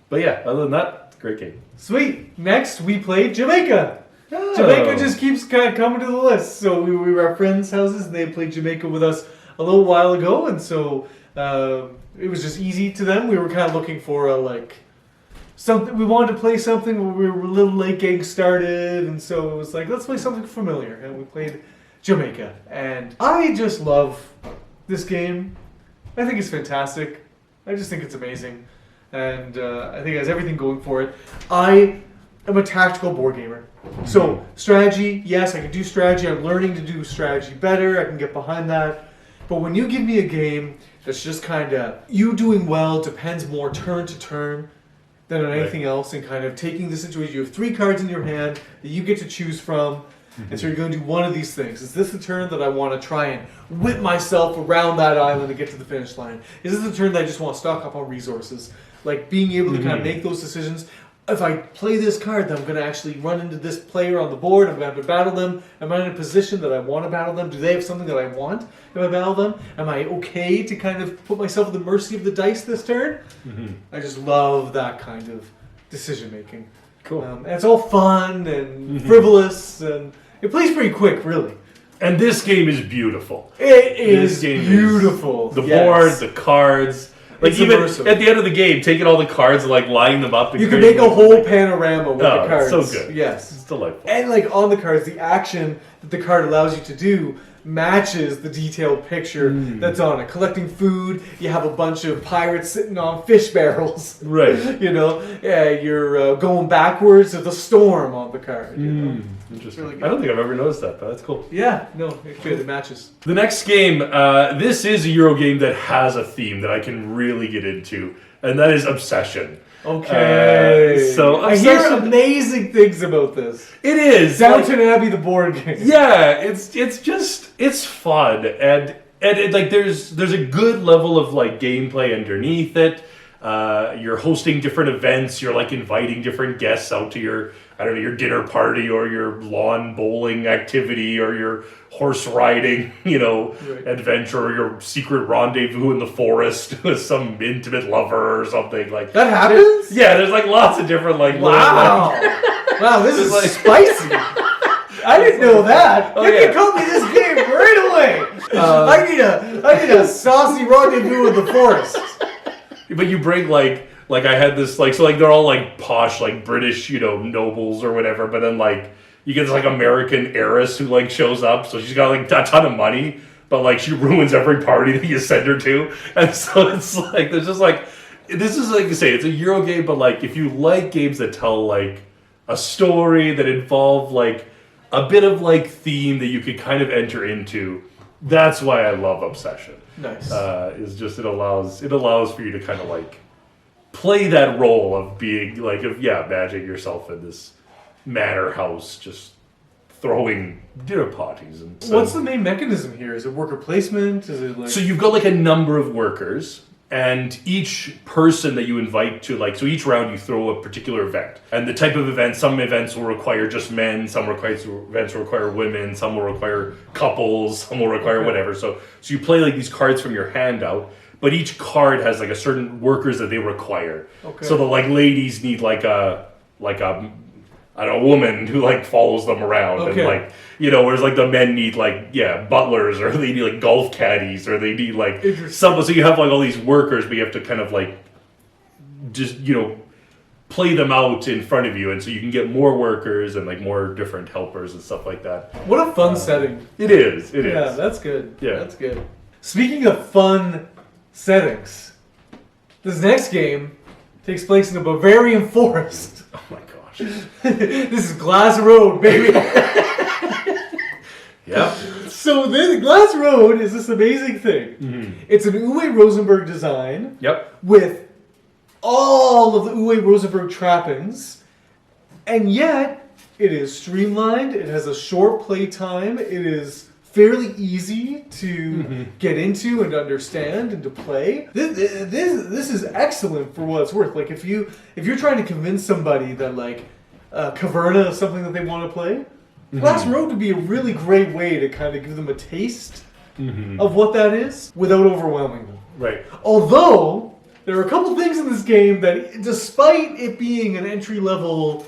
Speaker 2: But yeah, other than that, it's a great game.
Speaker 1: Sweet. Next, we played Jamaica.
Speaker 2: Oh.
Speaker 1: Jamaica just keeps kind of coming to the list. So we were at friends' houses and they played Jamaica with us a little while ago, and so it was just easy to them. We were kind of looking for something. We wanted to play something where we were a little late getting started, and so it was like, let's play something familiar. And we played Jamaica, and I just love this game. I think it's fantastic. I just think it's amazing, and I think it has everything going for it. I am a tactical board gamer. So strategy, yes, I can do strategy. I'm learning to do strategy better. I can get behind that. But when you give me a game that's just kind of you doing well, depends more turn to turn than on anything else, and kind of taking the situation. You have 3 cards in your hand that you get to choose from, and so you're going to do one of these things. Is this the turn that I want to try and whip myself around that island and get to the finish line? Is this the turn that I just want to stock up on resources? Like being able to kind of make those decisions. If I play this card, then I'm going to actually run into this player on the board. I'm going to have to battle them. Am I in a position that I want to battle them? Do they have something that I want if I battle them? Am I okay to kind of put myself at the mercy of the dice this turn? I just love that kind of decision making.
Speaker 2: Cool.
Speaker 1: And it's all fun and frivolous, and it plays pretty quick, really.
Speaker 2: And this game is beautiful.
Speaker 1: It is beautiful.
Speaker 2: The board, the cards. Like
Speaker 1: It's
Speaker 2: even
Speaker 1: immersive.
Speaker 2: at the end of the game, taking all the cards and like lining them up.
Speaker 1: You can make a whole panorama with the cards.
Speaker 2: So good.
Speaker 1: Yes.
Speaker 2: It's delightful.
Speaker 1: And like on the cards, the action that the card allows you to do matches the detailed picture that's on it. Collecting food, you have a bunch of pirates sitting on fish barrels.
Speaker 2: Right.
Speaker 1: You know, you're going backwards of the storm on the card. You know?
Speaker 2: Interesting.
Speaker 1: Really good.
Speaker 2: I don't think I've ever noticed that, but that's cool.
Speaker 1: Yeah, no, it's good. It matches.
Speaker 2: The next game, this is a Euro game that has a theme that I can really get into, and that is Obsession.
Speaker 1: Okay.
Speaker 2: So
Speaker 1: I hear
Speaker 2: Obsession,
Speaker 1: amazing things about this.
Speaker 2: it is
Speaker 1: Downton Abbey, the board game.
Speaker 2: Yeah, it's fun, and it, like there's a good level of like gameplay underneath it. You're hosting different events. You're like inviting different guests out to your your dinner party or your lawn bowling activity or your horse riding, adventure or your secret rendezvous in the forest with some intimate lover or something like
Speaker 1: That happens?
Speaker 2: Yeah, there's like lots of different like
Speaker 1: Wow. Wow, this is
Speaker 2: like-
Speaker 1: spicy. I didn't know that.
Speaker 2: Oh,
Speaker 1: you
Speaker 2: yeah.
Speaker 1: can call me this game right away. I need a saucy rendezvous in the forest.
Speaker 2: But you bring like I had this so they're all like posh like British nobles or whatever, but then like you get this like American heiress who like shows up, so she's got like a ton of money, but like she ruins every party that you send her to, and so it's like there's just like this is like you say it's a Euro game, but like if you like games that tell like a story that involve like a bit of like theme that you could kind of enter into, that's why I love Obsession.
Speaker 1: Nice.
Speaker 2: Is just it allows for you to kind of like play that role of being like imagining yourself in this manor house just throwing dinner parties and so,
Speaker 1: What's the main mechanism here? Is it worker placement? Is it like
Speaker 2: so you've got like a number of workers, and each person that you invite to so each round you throw a particular event, and the type of event, some events will require just men, some events will require women, some will require couples, some will require whatever, so you play like these cards from your hand out, but each card has like a certain workers that they require.
Speaker 1: Okay.
Speaker 2: So the like ladies need like a woman who like follows them around, and like whereas like the men need like butlers, or they need like golf caddies, or they need like some. So you have like all these workers, but you have to kind of like just play them out in front of you, and so you can get more workers and like more different helpers and stuff like that.
Speaker 1: What a fun setting.
Speaker 2: It is.
Speaker 1: Yeah, that's good.
Speaker 2: Yeah.
Speaker 1: That's good. Speaking of fun settings, this next game takes place in a Bavarian forest.
Speaker 2: Oh my gosh.
Speaker 1: This is Glass Road, baby.
Speaker 2: Yep.
Speaker 1: So the Glass Road is this amazing thing. It's an Uwe Rosenberg design.
Speaker 2: Yep.
Speaker 1: With all of the Uwe Rosenberg trappings, and yet it is streamlined. It has a short play time. It is fairly easy to get into and understand and to play. This is excellent for what it's worth. Like if you're trying to convince somebody that like Caverna is something that they want to play, Glass Road would be a really great way to kind of give them a taste of what that is without overwhelming them.
Speaker 2: Right.
Speaker 1: Although there are a couple things in this game that, despite it being an entry-level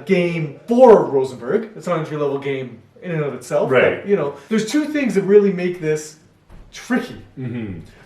Speaker 1: game for Rosenberg, it's not an entry-level game in and of itself.
Speaker 2: Right.
Speaker 1: But, you know, there's two things that really make this tricky.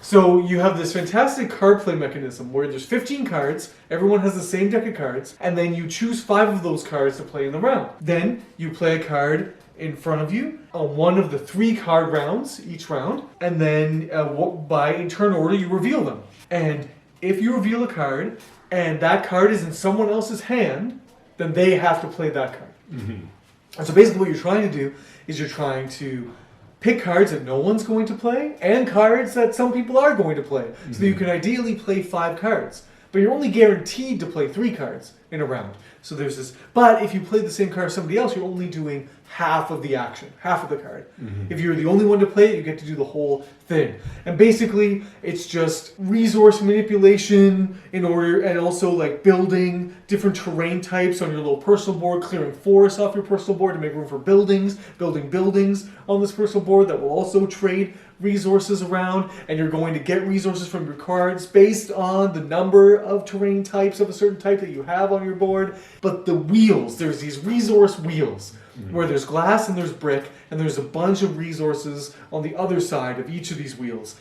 Speaker 1: So you have this fantastic card play mechanism where there's 15 cards, everyone has the same deck of cards, and then you choose 5 of those cards to play in the round. Then you play a card in front of you on one of the 3 card rounds each round, and then in turn order you reveal them. And if you reveal a card and that card is in someone else's hand, then they have to play that card. And so basically what you're trying to do is you're trying to pick cards that no one's going to play and cards that some people are going to play. So that you can ideally play 5 cards. But you're only guaranteed to play 3 cards in a round. So there's this. But if you play the same card as somebody else, you're only doing half of the action, half of the card. If you're the only one to play it, you get to do the whole thing. And basically, it's just resource manipulation in order, and also like building different terrain types on your little personal board, clearing forests off your personal board to make room for buildings, building buildings on this personal board that will also trade resources around, and you're going to get resources from your cards based on the number of terrain types of a certain type that you have on your board. But the wheels, there's these resource wheels where there's glass and there's brick, and there's a bunch of resources on the other side of each of these wheels.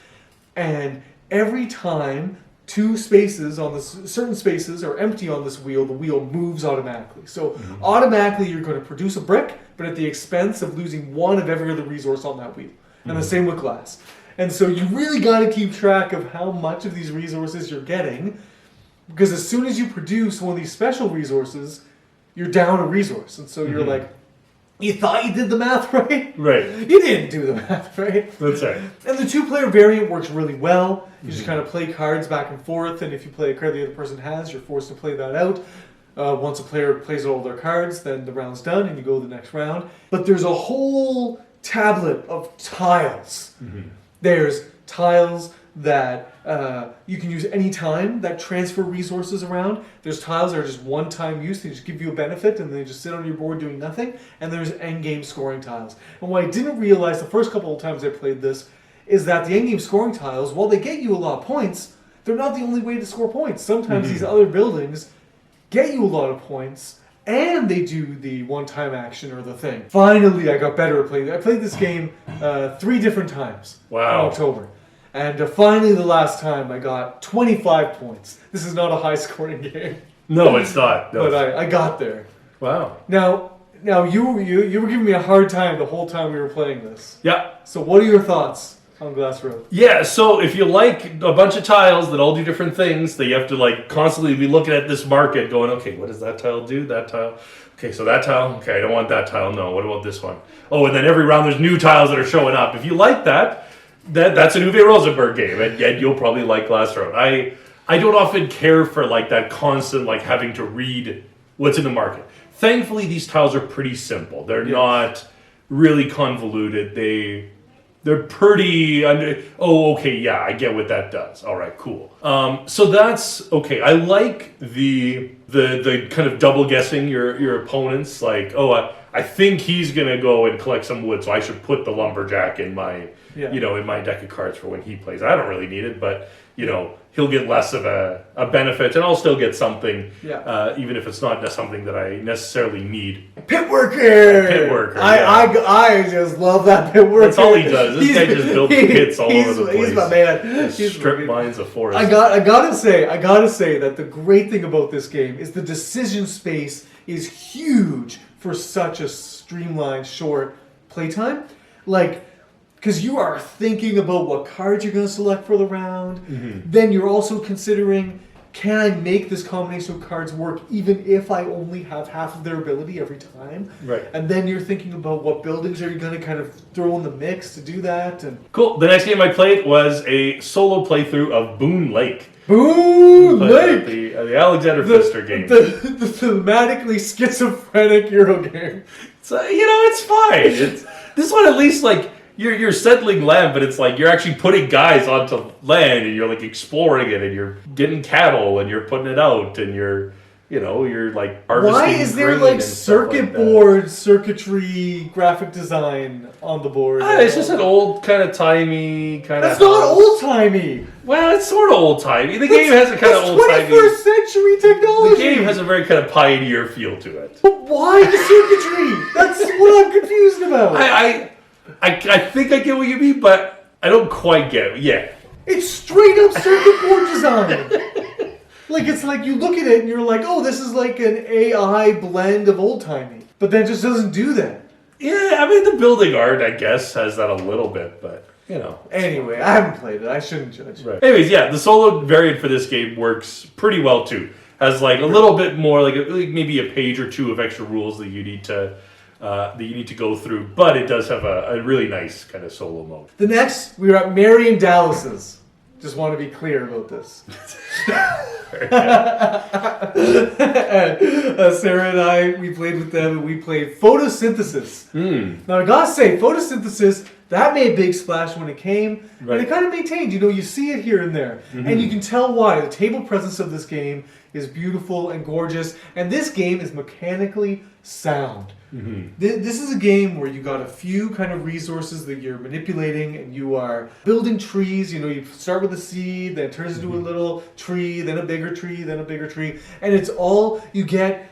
Speaker 1: And every time 2 spaces on this, certain spaces are empty on this wheel, the wheel moves automatically. So automatically you're going to produce a brick, but at the expense of losing 1 of every other resource on that wheel. And the same with glass. And so you really got to keep track of how much of these resources you're getting, because as soon as you produce one of these special resources, you're down a resource. And so you're like, you thought you did the math right?
Speaker 2: Right.
Speaker 1: You didn't do the math right.
Speaker 2: That's right.
Speaker 1: And the 2-player variant works really well. You just kind of play cards back and forth, and if you play a card the other person has, you're forced to play that out. Once a player plays all their cards, then the round's done, and you go to the next round. But there's a whole tablet of tiles. There's tiles that you can use any time that transfer resources around. There's tiles that are just one-time use. They just give you a benefit and they just sit on your board doing nothing. And there's endgame scoring tiles. And what I didn't realize the first couple of times I played this is that the endgame scoring tiles, while they get you a lot of points, they're not the only way to score points. Sometimes these other buildings get you a lot of points, and they do the one-time action or the thing. Finally, I got better at playing. I played this game 3 different times in October. And finally, the last time, I got 25 points. This is not a high-scoring game.
Speaker 2: No, it's not. No.
Speaker 1: But I got there.
Speaker 2: Wow.
Speaker 1: Now you were giving me a hard time the whole time we were playing this.
Speaker 2: Yeah.
Speaker 1: So what are your thoughts on Glass Road?
Speaker 2: Yeah, so if you like a bunch of tiles that all do different things, that you have to like constantly be looking at this market going, okay, what does that tile do? That tile? Okay, so that tile? Okay, I don't want that tile. No, what about this one? Oh, and then every round there's new tiles that are showing up. If you like that's an Uwe Rosenberg game, and you'll probably like Glass Road. I don't often care for like that constant like having to read what's in the market. Thankfully, these tiles are pretty simple. They're not really convoluted. They're pretty okay, yeah, I get what that does. All right, cool. So that's okay. I like the kind of double guessing your opponents. Like, I think he's gonna go and collect some wood, so I should put the lumberjack in my in my deck of cards for when he plays. I don't really need it, but he'll get less of a benefit, and I'll still get something, even if it's not something that I necessarily need.
Speaker 1: Pit worker!
Speaker 2: Pit worker.
Speaker 1: I just love that pit worker.
Speaker 2: That's all he does. This guy just builds pits all over the place.
Speaker 1: He's my man.
Speaker 2: He's strip mines of forest.
Speaker 1: I gotta say that the great thing about this game is the decision space is huge for such a streamlined, short playtime. Like, because you are thinking about what cards you're going to select for the round. Then you're also considering, can I make this combination of cards work even if I only have half of their ability every time?
Speaker 2: Right.
Speaker 1: And then you're thinking about what buildings are you going to kind of throw in the mix to do that. And
Speaker 2: cool. The next game I played was a solo playthrough of Boone Lake.
Speaker 1: Boone Lake!
Speaker 2: The Alexander Pfister game.
Speaker 1: The thematically schizophrenic Euro game.
Speaker 2: So, it's fine. This one at least, like, you're settling land, but it's like you're actually putting guys onto land, and you're like exploring it, and you're getting cattle, and you're putting it out, and you're like harvesting.
Speaker 1: Why is there like circuit board, circuitry, graphic design on the board?
Speaker 2: It's just an old kind of timey kind of.
Speaker 1: That's not old timey.
Speaker 2: Well, it's sort of old timey. The game has a kind of old timey.
Speaker 1: 21st century technology.
Speaker 2: The game has a very kind of pioneer feel to it.
Speaker 1: But why the circuitry? That's what I'm confused about.
Speaker 2: I think I get what you mean, but I don't quite get it. Yeah.
Speaker 1: It's straight up circuit board design. Like, it's like you look at it and you're like, oh, this is like an AI blend of old-timey. But that just doesn't do that.
Speaker 2: Yeah, I mean, the building art, I guess, has that a little bit, but,
Speaker 1: Anyway, I haven't played it. I shouldn't judge.
Speaker 2: Right. Anyways, yeah, the solo variant for this game works pretty well, too. Has, like, a little bit more, like maybe a page or two of extra rules that you need to go through, but it does have a really nice kind of solo mode.
Speaker 1: The next, we were at Mary and Dallas's. Just want to be clear about this. Sarah and I, we played with them, and we played Photosynthesis. Now, I gotta say, Photosynthesis, that made a big splash when it came, and it kind of maintained. You see it here and there, and you can tell why. The table presence of this game is beautiful and gorgeous, and this game is mechanically sound. This is a game where you got a few kind of resources that you're manipulating, and you are building trees. You start with a seed, then it turns into a little tree, then a bigger tree, then a bigger tree, and it's all you get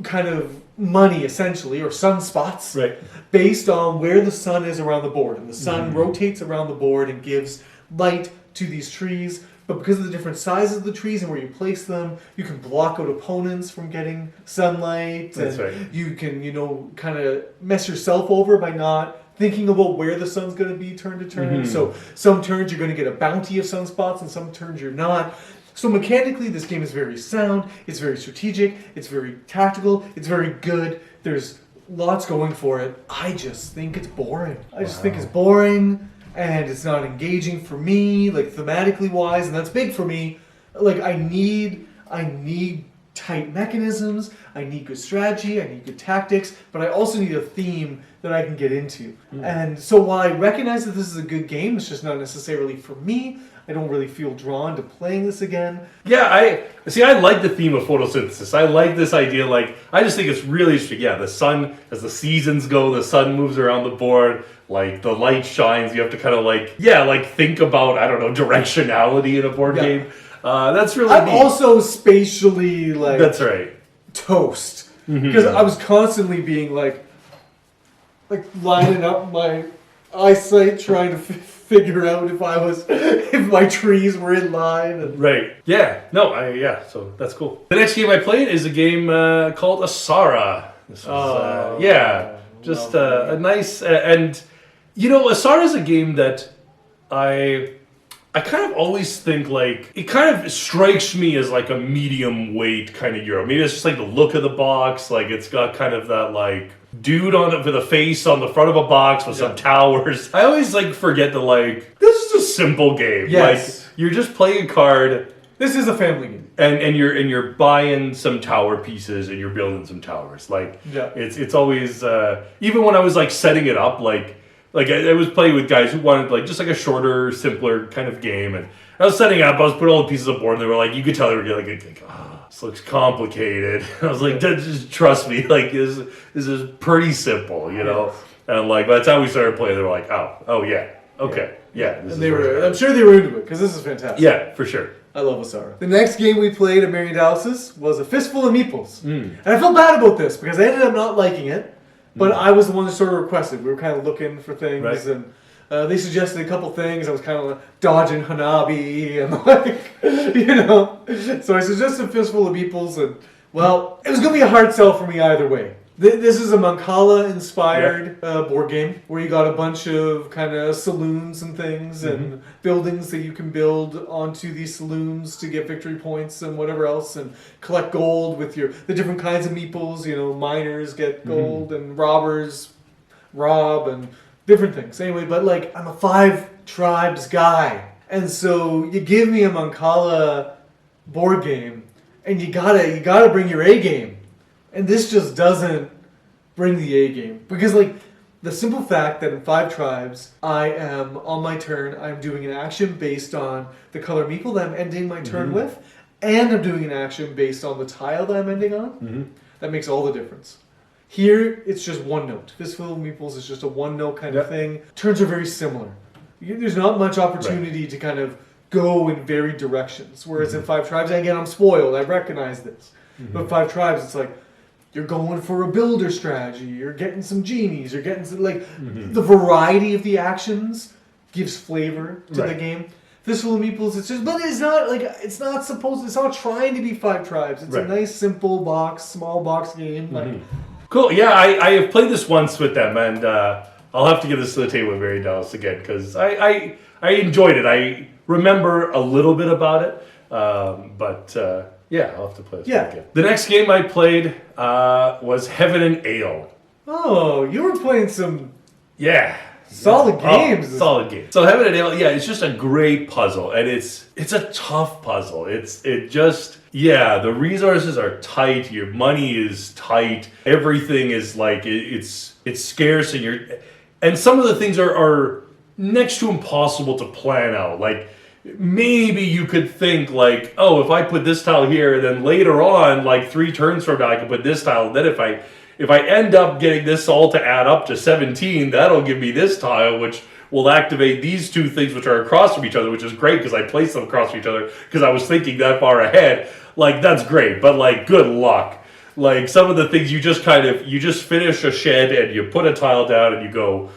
Speaker 1: kind of money essentially, or sunspots, based on where the sun is around the board, and the sun rotates around the board and gives light to these trees. But because of the different sizes of the trees and where you place them, you can block out opponents from getting sunlight.
Speaker 2: That's right.
Speaker 1: You can, kind of mess yourself over by not thinking about where the sun's going to be turn to turn. So some turns you're going to get a bounty of sunspots, and some turns you're not. So mechanically, this game is very sound. It's very strategic. It's very tactical. It's very good. There's lots going for it. I just think it's boring. I just think it's boring. And it's not engaging for me, like thematically wise, and that's big for me. Like I need tight mechanisms, I need good strategy, I need good tactics, but I also need a theme that I can get into. And so while I recognize that this is a good game, it's just not necessarily for me. I don't really feel drawn to playing this again.
Speaker 2: Yeah, I like the theme of photosynthesis. I like this idea, I just think it's really interesting. Yeah, the sun, as the seasons go, the sun moves around the board, the light shines, you have to kind of think about, I don't know, directionality in a board game. That's really
Speaker 1: I'm
Speaker 2: neat.
Speaker 1: also spatially,
Speaker 2: that's right.
Speaker 1: Toast. Because I was constantly being lining up my eyesight, trying to figure out if my trees were in line.
Speaker 2: Right. Yeah. No. So that's cool. The next game I played is a game called Asara. This was, just a nice and Asara is a game that I kind of always think it kind of strikes me as a medium weight kind of Euro. Maybe it's just the look of the box. It's got kind of that dude on it with a face on the front of a box with some towers. I always forget that this is a simple game.
Speaker 1: Yes.
Speaker 2: You're just playing a card.
Speaker 1: This is a family game.
Speaker 2: And you're buying some tower pieces and you're building some towers. It's always even when I was setting it up I was playing with guys who wanted just a shorter, simpler kind of game, and I was setting up. I was putting all the pieces on board, and they were you could tell they were this looks complicated. I was just trust me, this is pretty simple, And by the time we started playing, they were oh yeah, okay, yeah.
Speaker 1: And I'm sure they were into it because this is fantastic.
Speaker 2: Yeah, for sure.
Speaker 1: I love Asara. The next game we played at Mary Dallas's was a Fistful of Meeples, and I felt bad about this because I ended up not liking it. But I was the one that sort of requested. We were kind of looking for things, and they suggested a couple things. I was kind of dodging Hanabi, and So I suggested Fistful of Meeples, and it was going to be a hard sell for me either way. This is a Mancala-inspired board game where you got a bunch of kind of saloons and things and buildings that you can build onto these saloons to get victory points and whatever else, and collect gold with the different kinds of meeples. Miners get gold and robbers rob and different things. Anyway, but I'm a 5 tribes guy, and so you give me a Mancala board game, and you gotta bring your A game. And this just doesn't bring the A game. Because, The simple fact that in 5 tribes, I am, on my turn, I'm doing an action based on the color meeple that I'm ending my turn with, and I'm doing an action based on the tile that I'm ending on. That makes all the difference. Here, it's just one note. Fistful of Meeples is just a one note kind of thing. Turns are very similar. There's not much opportunity to kind of go in varied directions. Whereas in 5 tribes, again, I'm spoiled. I recognize this. But 5 tribes, it's like, you're going for a builder strategy. You're getting some genies. You're getting some, like, the variety of the actions gives flavor to the game. Fistful of Meeples, it's just, but it's not like, it's not trying to be 5 tribes. It's a nice, simple small box game. Like,
Speaker 2: cool. Yeah, I have played this once with them, and I'll have to give this to the table with Mary Dallas again, because I enjoyed it. I remember a little bit about it, but yeah, I'll have to play this one again. The next game I played was Heaven and Ale.
Speaker 1: Oh, you were playing some...
Speaker 2: Yeah.
Speaker 1: Solid games.
Speaker 2: Solid game. So Heaven and Ale, it's just a great puzzle, and it's a tough puzzle. The resources are tight, your money is tight, everything is like it's scarce, and some of the things are next to impossible to plan out. Like maybe you could think like, oh, if I put this tile here, then later on, like 3 turns from now, I can put this tile, and then if I end up getting this all to add up to 17, that'll give me this tile, which will activate these 2 things which are across from each other, which is great because I placed them across from each other because I was thinking that far ahead. Like, that's great, but like, good luck. Like, some of the things you just finish a shed and you put a tile down and you go,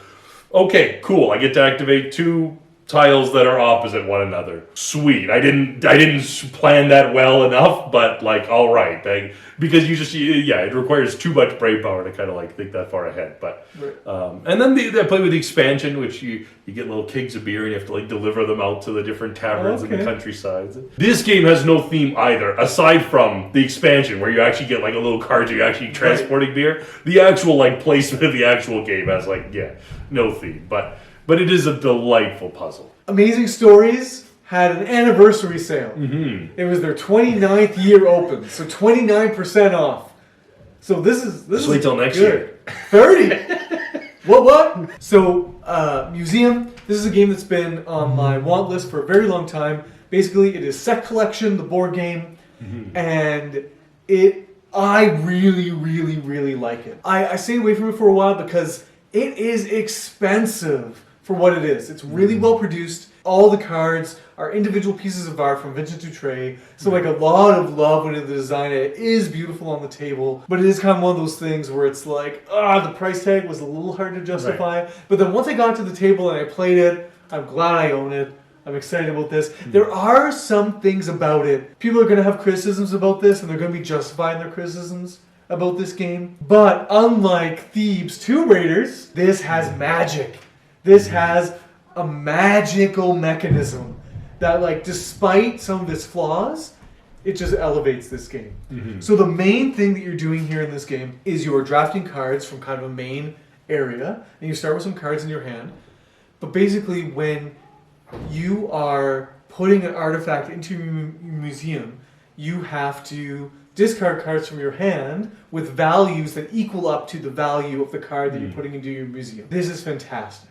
Speaker 2: okay, cool, I get to activate 2 tiles that are opposite one another. Sweet. I didn't plan that well enough, but like, all right, because it requires too much brain power to kind of like think that far ahead. But and then they play with the expansion, which you get little kegs of beer and you have to like deliver them out to the different taverns in the countryside. This game has no theme either, aside from the expansion where you actually get like a little cart, you're actually transporting beer. The actual like placement of the actual game has like no theme, but it is a delightful puzzle. Amazing Stories
Speaker 1: had an anniversary sale. It was their 29th year open, so 29% off. So this is
Speaker 2: wait till next year.
Speaker 1: 30. What? So Museum. This is a game that's been on my want list for a very long time. Basically, it is Set Collection, the board game, and I really, really, really like it. I stayed away from it for a while because it is expensive for what it is. It's really well produced. All the cards are individual pieces of art from Vincent Dutray. So like a lot of love went into the design. It is beautiful on the table, but it is kind of one of those things where it's like, the price tag was a little hard to justify. But then once I got to the table and I played it, I'm glad I own it. I'm excited about this. There are some things about it. People are going to have criticisms about this, and they're going to be justifying their criticisms about this game. But unlike Thebes' Tomb Raiders, this has magic. This has a magical mechanism that, like, despite some of its flaws, it just elevates this game. So the main thing that you're doing here in this game is you are drafting cards from kind of a main area, and you start with some cards in your hand. But basically, when you are putting an artifact into your museum, you have to discard cards from your hand with values that equal up to the value of the card that you're putting into your museum. This is fantastic.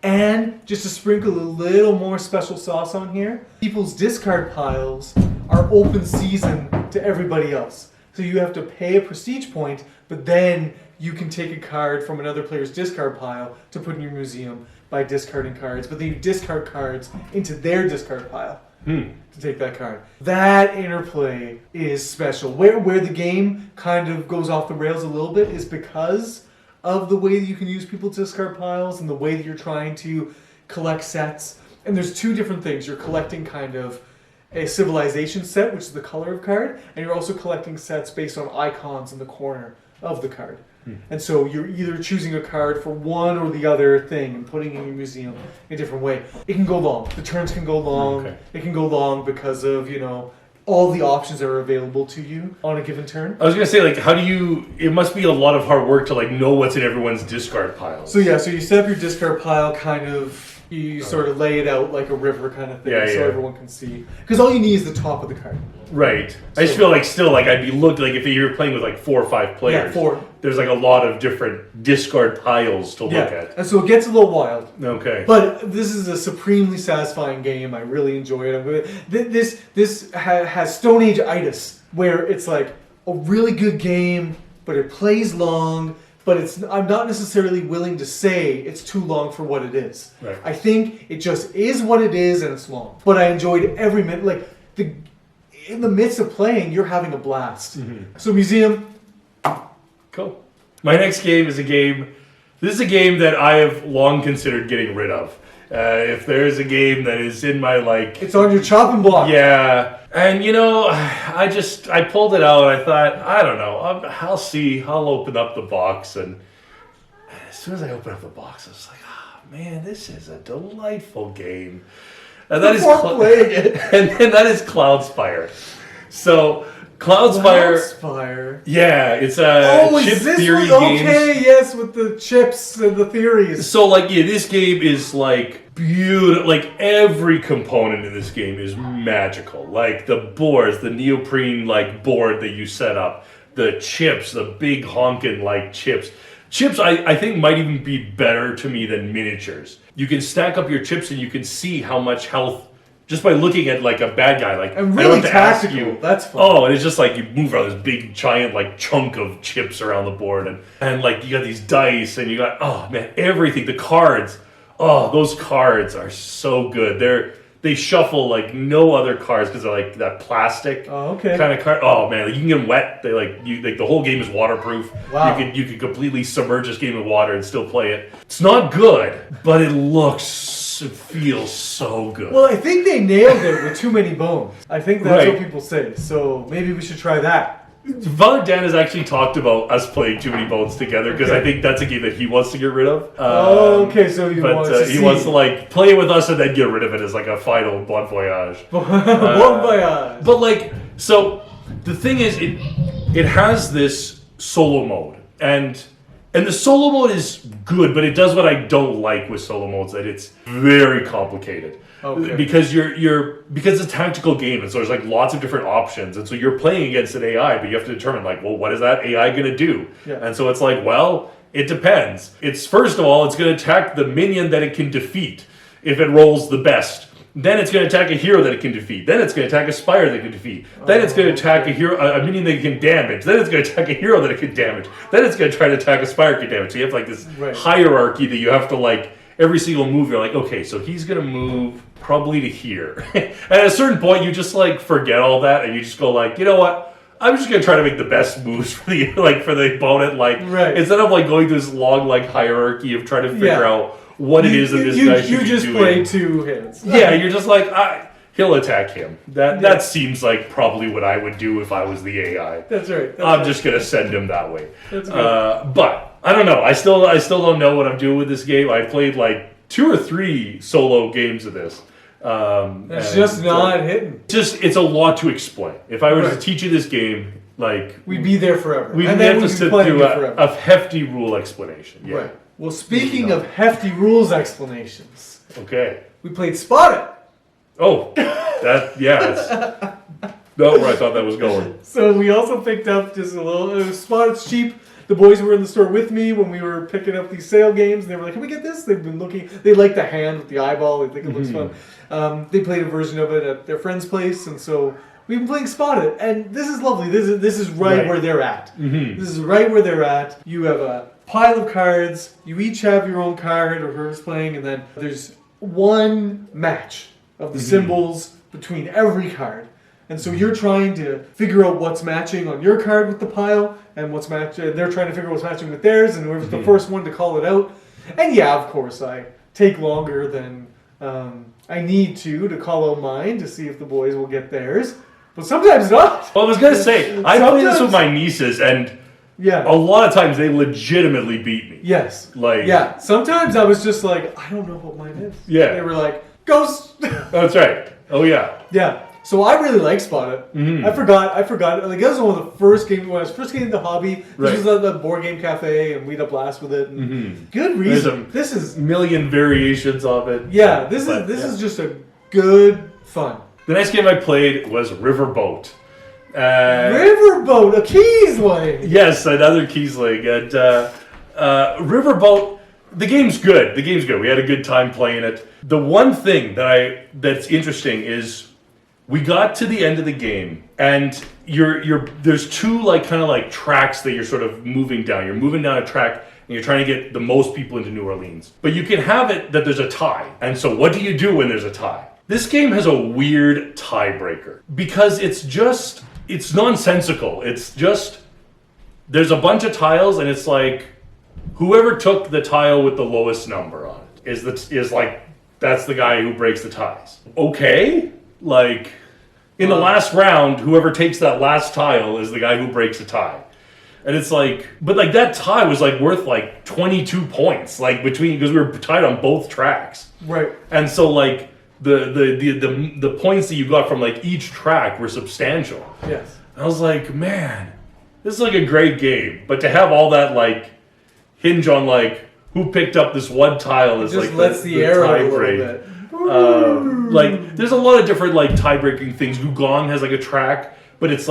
Speaker 1: And just to sprinkle a little more special sauce on here, people's discard piles are open season to everybody else. So you have to pay a prestige point, but then you can take a card from another player's discard pile to put in your museum by discarding cards. But then you discard cards into their discard pile to take that card. That interplay is special. Where the game kind of goes off the rails a little bit is because of the way that you can use people's discard piles and the way that you're trying to collect sets. And there's 2 different things. You're collecting kind of a civilization set, which is the color of card, and you're also collecting sets based on icons in the corner of the card. And so you're either choosing a card for one or the other thing and putting it in your museum in a different way. It can go long. The turns can go long. It can go long because of, all the options that are available to you on a given turn.
Speaker 2: I was going to say, like, it must be a lot of hard work to, like, know what's in everyone's discard piles.
Speaker 1: So you set up your discard pile kind of, you sort of lay it out like a river kind of thing everyone can see. Because all you need is the top of the card.
Speaker 2: Right. So, I just feel like I'd be looked, like, if you're playing with, like, 4 or 5 players, there's like a lot of different discard tiles to look at.
Speaker 1: And so it gets a little wild.
Speaker 2: Okay.
Speaker 1: But this is a supremely satisfying game. I really enjoy it. This has Stone Age-itis, where it's like a really good game, but it plays long. But I'm not necessarily willing to say it's too long for what it is.
Speaker 2: Right.
Speaker 1: I think it just is what it is, and it's long. But I enjoyed every minute. Like in the midst of playing, you're having a blast. So Museum.
Speaker 2: Cool. My next game is a game. This is a game that I have long considered getting rid of. If there is a game that is in my
Speaker 1: it's on your chopping block.
Speaker 2: Yeah, and I pulled it out. I thought, I don't know. I'll see. I'll open up the box, and as soon as I open up the box, I was like, man, this is a delightful game. And that
Speaker 1: playing it.
Speaker 2: And that is Cloudspire. So. Cloudspire. Yeah, it's a chip theory game.
Speaker 1: Okay, yes, with the chips and the theories.
Speaker 2: So, this game is beautiful. Every component in this game is magical. The boards, the neoprene board that you set up, the chips, the big honkin' chips. Chips, I think, might even be better to me than miniatures. You can stack up your chips and you can see how much health. Just by looking at a bad guy,
Speaker 1: and really tactical. That's fun.
Speaker 2: Oh, and it's just you move around this big giant chunk of chips around the board, and you got these dice, and you got everything. The cards, those cards are so good. They shuffle like no other cards because they're that plastic kind of card. Oh man, you can get them wet. They the whole game is waterproof.
Speaker 1: Wow.
Speaker 2: You could completely submerge this game in water and still play it. It's not good, but it feels so good.
Speaker 1: Well, I think they nailed it with Too Many Bones. I think that's what people say. So maybe we should try that.
Speaker 2: Father Dan has actually talked about us playing Too Many Bones together because I think that's a game that he wants to get rid of.
Speaker 1: So he wants
Speaker 2: to play it with us and then get rid of it as a final bon voyage.
Speaker 1: Bon voyage.
Speaker 2: But so the thing is, it has this solo mode and the solo mode is good, but it does what I don't like with solo modes, that it's very complicated.
Speaker 1: Okay.
Speaker 2: Because because it's a tactical game, and so there's lots of different options, and so you're playing against an AI, but you have to determine what is that AI going to do?
Speaker 1: Yeah.
Speaker 2: And so it's it depends. It's first of all, it's going to attack the minion that it can defeat if it rolls the best. Then it's going to attack a hero that it can defeat. Then it's going to attack a spire that it can defeat. Then it's going to attack a minion that it can damage. Then it's going to attack a hero that it can damage. Then it's going to try to attack a spire that can damage. So you have this hierarchy that you have to every single move. You're okay, so he's going to move probably to here. And at a certain point, you just forget all that and you just go you know what? I'm just going to try to make the best moves for the for the opponent. Instead of going through this long hierarchy of trying to figure out what it is that this guy should be doing.
Speaker 1: You just play two hands.
Speaker 2: Yeah, you're just he'll attack him. That seems probably what I would do if I was the AI.
Speaker 1: That's right.
Speaker 2: I'm just gonna send him that way.
Speaker 1: That's good.
Speaker 2: But I don't know. I still don't know what I'm doing with this game. I played 2 or 3 solo games of this.
Speaker 1: It's just not hitting.
Speaker 2: It's a lot to explain. If I were to teach you this game,
Speaker 1: we'd be there forever.
Speaker 2: We'd have to do a hefty rule explanation. Yeah.
Speaker 1: Right. Well, speaking of hefty rules explanations,
Speaker 2: okay,
Speaker 1: we played Spot It.
Speaker 2: Oh, that's not where I thought that was going.
Speaker 1: So we also picked up just a little Spot It's cheap. The boys were in the store with me when we were picking up these sale games, and they were like, "Can we get this?" They've been looking. They like the hand with the eyeball. They think it looks fun. They played a version of it at their friend's place, and so we've been playing Spot It. And this is lovely. This is right where they're at. Mm-hmm. This is right where they're at. You have a pile of cards. You each have your own card, or whoever's playing, and then there's one match of the symbols between every card. And so you're trying to figure out what's matching on your card with the pile, and what's matching. They're trying to figure out what's matching with theirs, and whoever's the first one to call it out. And yeah, of course, I take longer than I need to call out mine to see if the boys will get theirs. But sometimes not.
Speaker 2: Well, I was gonna say I play this with my nieces, and a lot of times they legitimately beat me.
Speaker 1: Yes. Sometimes I was just I don't know what mine is.
Speaker 2: Yeah.
Speaker 1: They were Ghost.
Speaker 2: That's right. Oh yeah.
Speaker 1: Yeah. So I really like Spot It. Mm-hmm. I forgot. That was one of the first games when I was first getting into hobby. This was at the board game cafe, and we had a blast with it. And good reason.
Speaker 2: This is million variations of it.
Speaker 1: Yeah. This is just a good fun.
Speaker 2: The next game I played was Riverboat.
Speaker 1: Riverboat, a Kiesling.
Speaker 2: Yes, another Kiesling. And Riverboat, the game's good. We had a good time playing it. The one thing that's interesting is we got to the end of the game, and there's two kind of tracks that you're sort of moving down. You're moving down a track, and you're trying to get the most people into New Orleans. But you can have it that there's a tie. And so what do you do when there's a tie? This game has a weird tiebreaker because it's nonsensical. It's just, there's a bunch of tiles, and it's like, whoever took the tile with the lowest number on it that's the guy who breaks the ties. Okay? In the last round, whoever takes that last tile is the guy who breaks the tie. And it's but that tie was worth 22 points, because we were tied on both tracks.
Speaker 1: Right.
Speaker 2: And so the points that you got from each track were substantial.
Speaker 1: Yes.
Speaker 2: I was like, man, this is a great game. But to have all that hinge on who picked up this one tile is
Speaker 1: just lets the air out a little bit.
Speaker 2: There's a lot of different tie-breaking things. Gugong has a track, but it's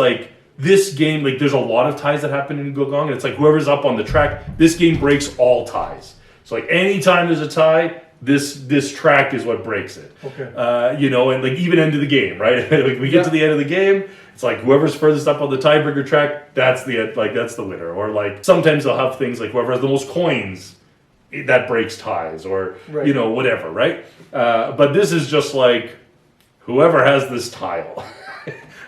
Speaker 2: this game, there's a lot of ties that happen in Gugong, and it's whoever's up on the track, this game breaks all ties. So anytime there's a tie, this track is what breaks it.
Speaker 1: Okay.
Speaker 2: And even end of the game, right? We get to the end of the game, it's whoever's furthest up on the tiebreaker track, that's the that's the winner. Or sometimes they'll have things whoever has the most coins, that breaks ties, or
Speaker 1: right.
Speaker 2: Whatever, right? But this is just whoever has this tile,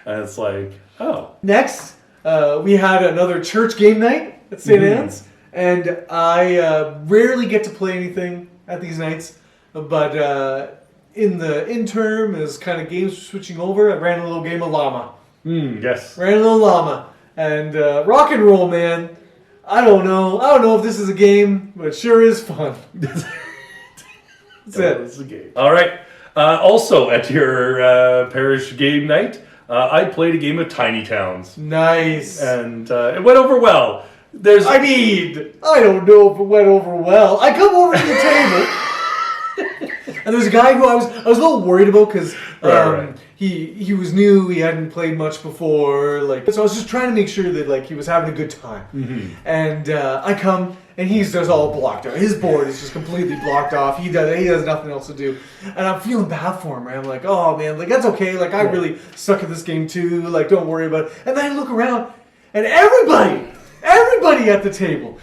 Speaker 2: and it's oh.
Speaker 1: Next, we had another church game night at St. Anne's, and I rarely get to play anything at these nights, but in the interim, as kind of games were switching over, I ran a little game of Llama.
Speaker 2: Yes.
Speaker 1: Ran a little Llama, and rock and roll, man. I don't know if this is a game, but it sure is fun. That's it.
Speaker 2: It's a game. All right. Also, at your parish game night, I played a game of Tiny Towns.
Speaker 1: Nice.
Speaker 2: And it went over well.
Speaker 1: I don't know if it went over well. I come over to the table, and there's a guy who I was a little worried about because
Speaker 2: right.
Speaker 1: He was new. He hadn't played much before. So I was just trying to make sure that he was having a good time. Mm-hmm. And I come, and he's just all blocked out. His board is just completely blocked off. He has nothing else to do, and I'm feeling bad for him. Right? I'm like, oh man, that's okay. I really suck at this game too. Don't worry about it. And then I look around, and everybody at the table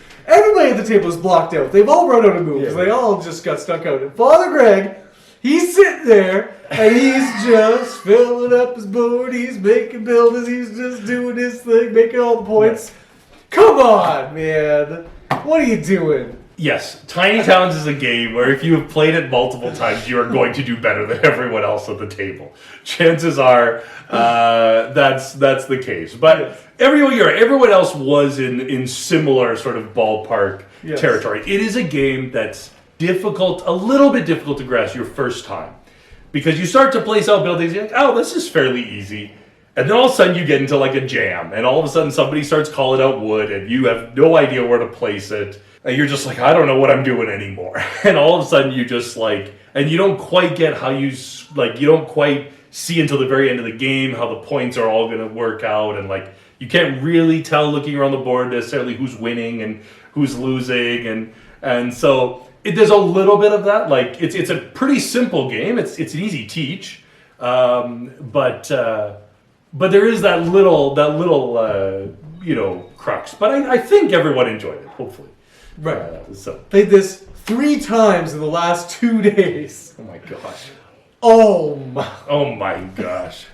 Speaker 1: is blocked out. They've all run out of moves. Yeah. They all just got stuck out. And Father Greg, he's sitting there, and he's just filling up his board. He's making buildings. He's just doing his thing, making all the points. Come on, man. What are you doing?
Speaker 2: Yes, Tiny Towns is a game where if you have played it multiple times, you are going to do better than everyone else at the table. Chances are that's the case. But everyone else was in similar sort of ballpark territory. It is a game that's a little bit difficult to grasp your first time. Because you start to place out buildings, you're like, oh, this is fairly easy. And then all of a sudden you get into a jam. And all of a sudden somebody starts calling out wood and you have no idea where to place it. And you're just I don't know what I'm doing anymore. And all of a sudden you just and you don't quite get how you don't quite see until the very end of the game how the points are all going to work out. And you can't really tell looking around the board necessarily who's winning and who's losing. And so there's a little bit of that. It's a pretty simple game. It's an easy teach. But there is that little crux. But I think everyone enjoyed it, hopefully.
Speaker 1: Right.
Speaker 2: So
Speaker 1: played this 3 times in the last 2 days.
Speaker 2: Oh my gosh.
Speaker 1: Oh
Speaker 2: my gosh.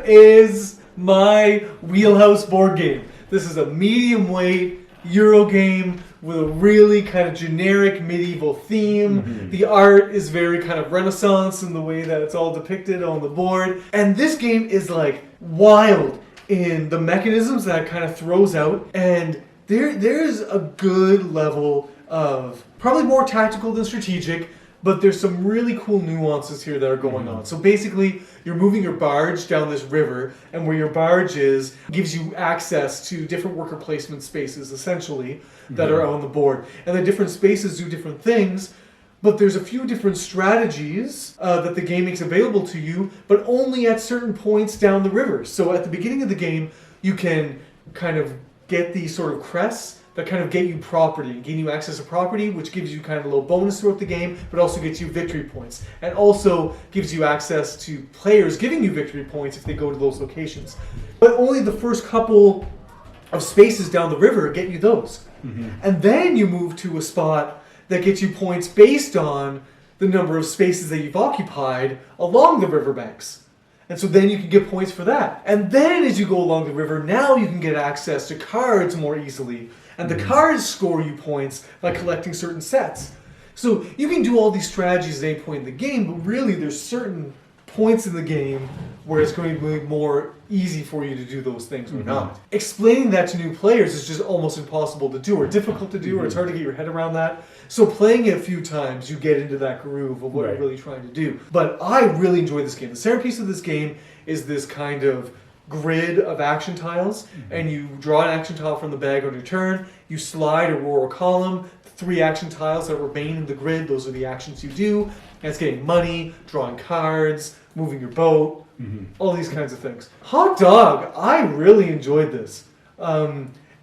Speaker 1: Is my wheelhouse board game. This is a medium weight Euro game with a really kind of generic medieval theme. Mm-hmm. The art is very kind of Renaissance in the way that it's all depicted on the board. And this game is wild in the mechanisms that it kind of throws out. And there's a good level of probably more tactical than strategic, but there's some really cool nuances here that are going on. So basically, you're moving your barge down this river, and where your barge is gives you access to different worker placement spaces, essentially, that are on the board. And the different spaces do different things, but there's a few different strategies that the game makes available to you, but only at certain points down the river. So at the beginning of the game, you can kind of get these sort of crests that kind of get you property and gain you access to property, which gives you kind of a little bonus throughout the game, but also gets you victory points. And also gives you access to players giving you victory points if they go to those locations. But only the first couple of spaces down the river get you those. And then you move to a spot that gets you points based on the number of spaces that you've occupied along the riverbanks. And so then you can get points for that. And then as you go along the river, now you can get access to cards more easily. And the cards score you points by collecting certain sets. So you can do all these strategies at any point in the game, but really there's certain points in the game where it's going to be more easy for you to do those things or not. Explaining that to new players is just almost impossible to do, or difficult to do, or it's hard to get your head around that. So playing it a few times, you get into that groove of what you're really trying to do. But I really enjoy this game. The centerpiece of this game is this kind of grid of action tiles, and you draw an action tile from the bag on your turn, you slide a row or column, 3 action tiles that remain in the grid, those are the actions you do, and it's getting money, drawing cards, moving your boat, all these kinds of things. Hot dog, I really enjoyed this.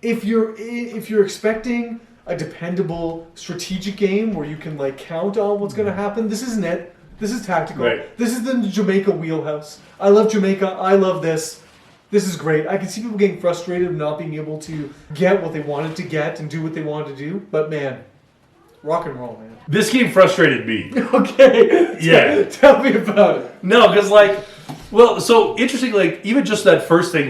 Speaker 1: If you're expecting a dependable strategic game where you can like count on what's going to happen, this isn't it. This is tactical. This is the Jamaica wheelhouse. I love Jamaica. I love this. This is great. I can see people getting frustrated of not being able to get what they wanted to get and do what they wanted to do. But man, rock and roll, man.
Speaker 2: This game frustrated me.
Speaker 1: Okay.
Speaker 2: Yeah.
Speaker 1: Tell me about it.
Speaker 2: No, because so interesting, even just that first thing,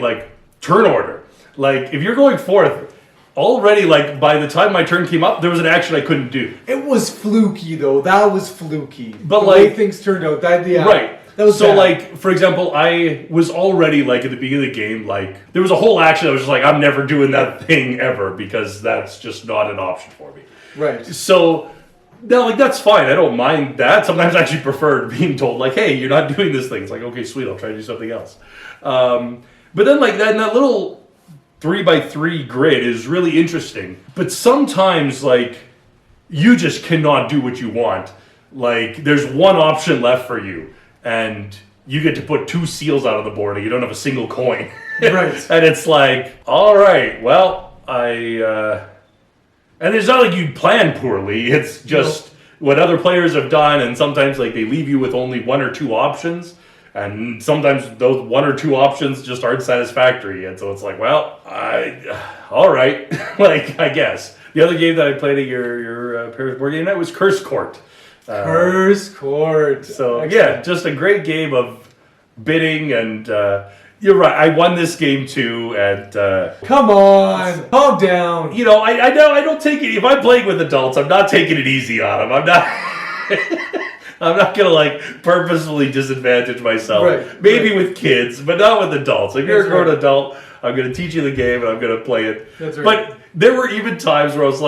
Speaker 2: turn order. If you're going fourth, already, by the time my turn came up, there was an action I couldn't do.
Speaker 1: It was fluky, though. That was fluky.
Speaker 2: But
Speaker 1: the way things turned out.
Speaker 2: Right.
Speaker 1: That was
Speaker 2: so,
Speaker 1: bad.
Speaker 2: for example, I was already, at the beginning of the game, there was a whole action that was just I'm never doing that thing ever because that's just not an option for me.
Speaker 1: Right.
Speaker 2: So, now, that's fine. I don't mind that. Sometimes I actually prefer being told, hey, you're not doing this thing. It's okay, sweet, I'll try to do something else. But then, that little 3x3 grid is really interesting. But sometimes, you just cannot do what you want. There's one option left for you. And you get to put 2 seals out on the board and you don't have a single coin.
Speaker 1: Right.
Speaker 2: And it's all right, well, and it's not you plan poorly. It's just what other players have done. And sometimes they leave you with only 1 or 2 options. And sometimes those 1 or 2 options just aren't satisfactory. And so it's all right, I guess. The other game that I played at your Paris board game night was Curse Court.
Speaker 1: Curse Court.
Speaker 2: So, yeah, just a great game of bidding, and you're right, I won this game too, and
Speaker 1: come on, calm down.
Speaker 2: I know I don't take it, if I'm playing with adults, I'm not taking it easy on them. I'm not gonna purposefully disadvantage myself.
Speaker 1: Right,
Speaker 2: Maybe with kids, but not with adults. If you're a grown adult, I'm gonna teach you the game and I'm gonna play it.
Speaker 1: That's right.
Speaker 2: But there were even times where I was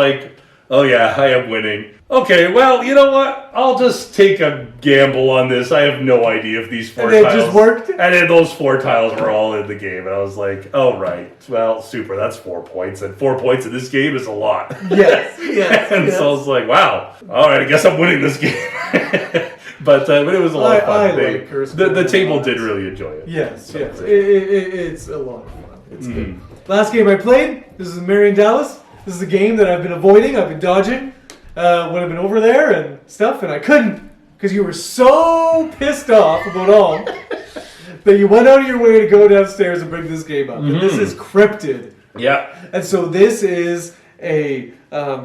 Speaker 2: oh yeah, I am winning. Okay, well, you know what? I'll just take a gamble on this. I have no idea if these 4 tiles...
Speaker 1: And it just worked?
Speaker 2: And then those 4 tiles were all in the game. And I was oh, right. Well, super. That's 4 points. And 4 points in this game is a lot.
Speaker 1: Yes.
Speaker 2: And so I was wow. All right, I guess I'm winning this game. But it was a lot of fun. The table did really enjoy it.
Speaker 1: Yes. It's a lot of fun. It's good. Last game I played, this is Mania Dallas. This is a game that I've been avoiding, I've been dodging when I've been over there and stuff, and I couldn't because you were so pissed off about all that you went out of your way to go downstairs and bring this game up. And this is Cryptid.
Speaker 2: Yeah.
Speaker 1: And so this is a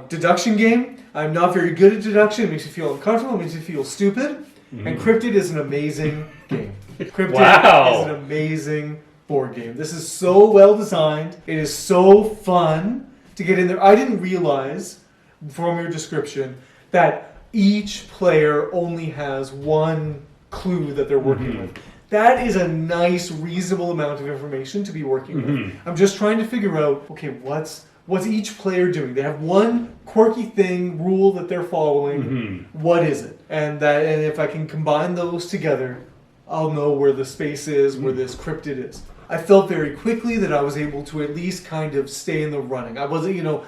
Speaker 1: deduction game. I'm not very good at deduction. It makes you feel uncomfortable. It makes you feel stupid. And Cryptid is an amazing game. Cryptid is an amazing board game. This is so well designed. It is so fun to get in there. I didn't realize from your description that each player only has 1 clue that they're working with. That is a nice, reasonable amount of information to be working with. I'm just trying to figure out, okay, what's each player doing? They have 1 quirky rule that they're following. What is it? And if I can combine those together, I'll know where the space is, where this cryptid is. I felt very quickly that I was able to at least kind of stay in the running. I wasn't,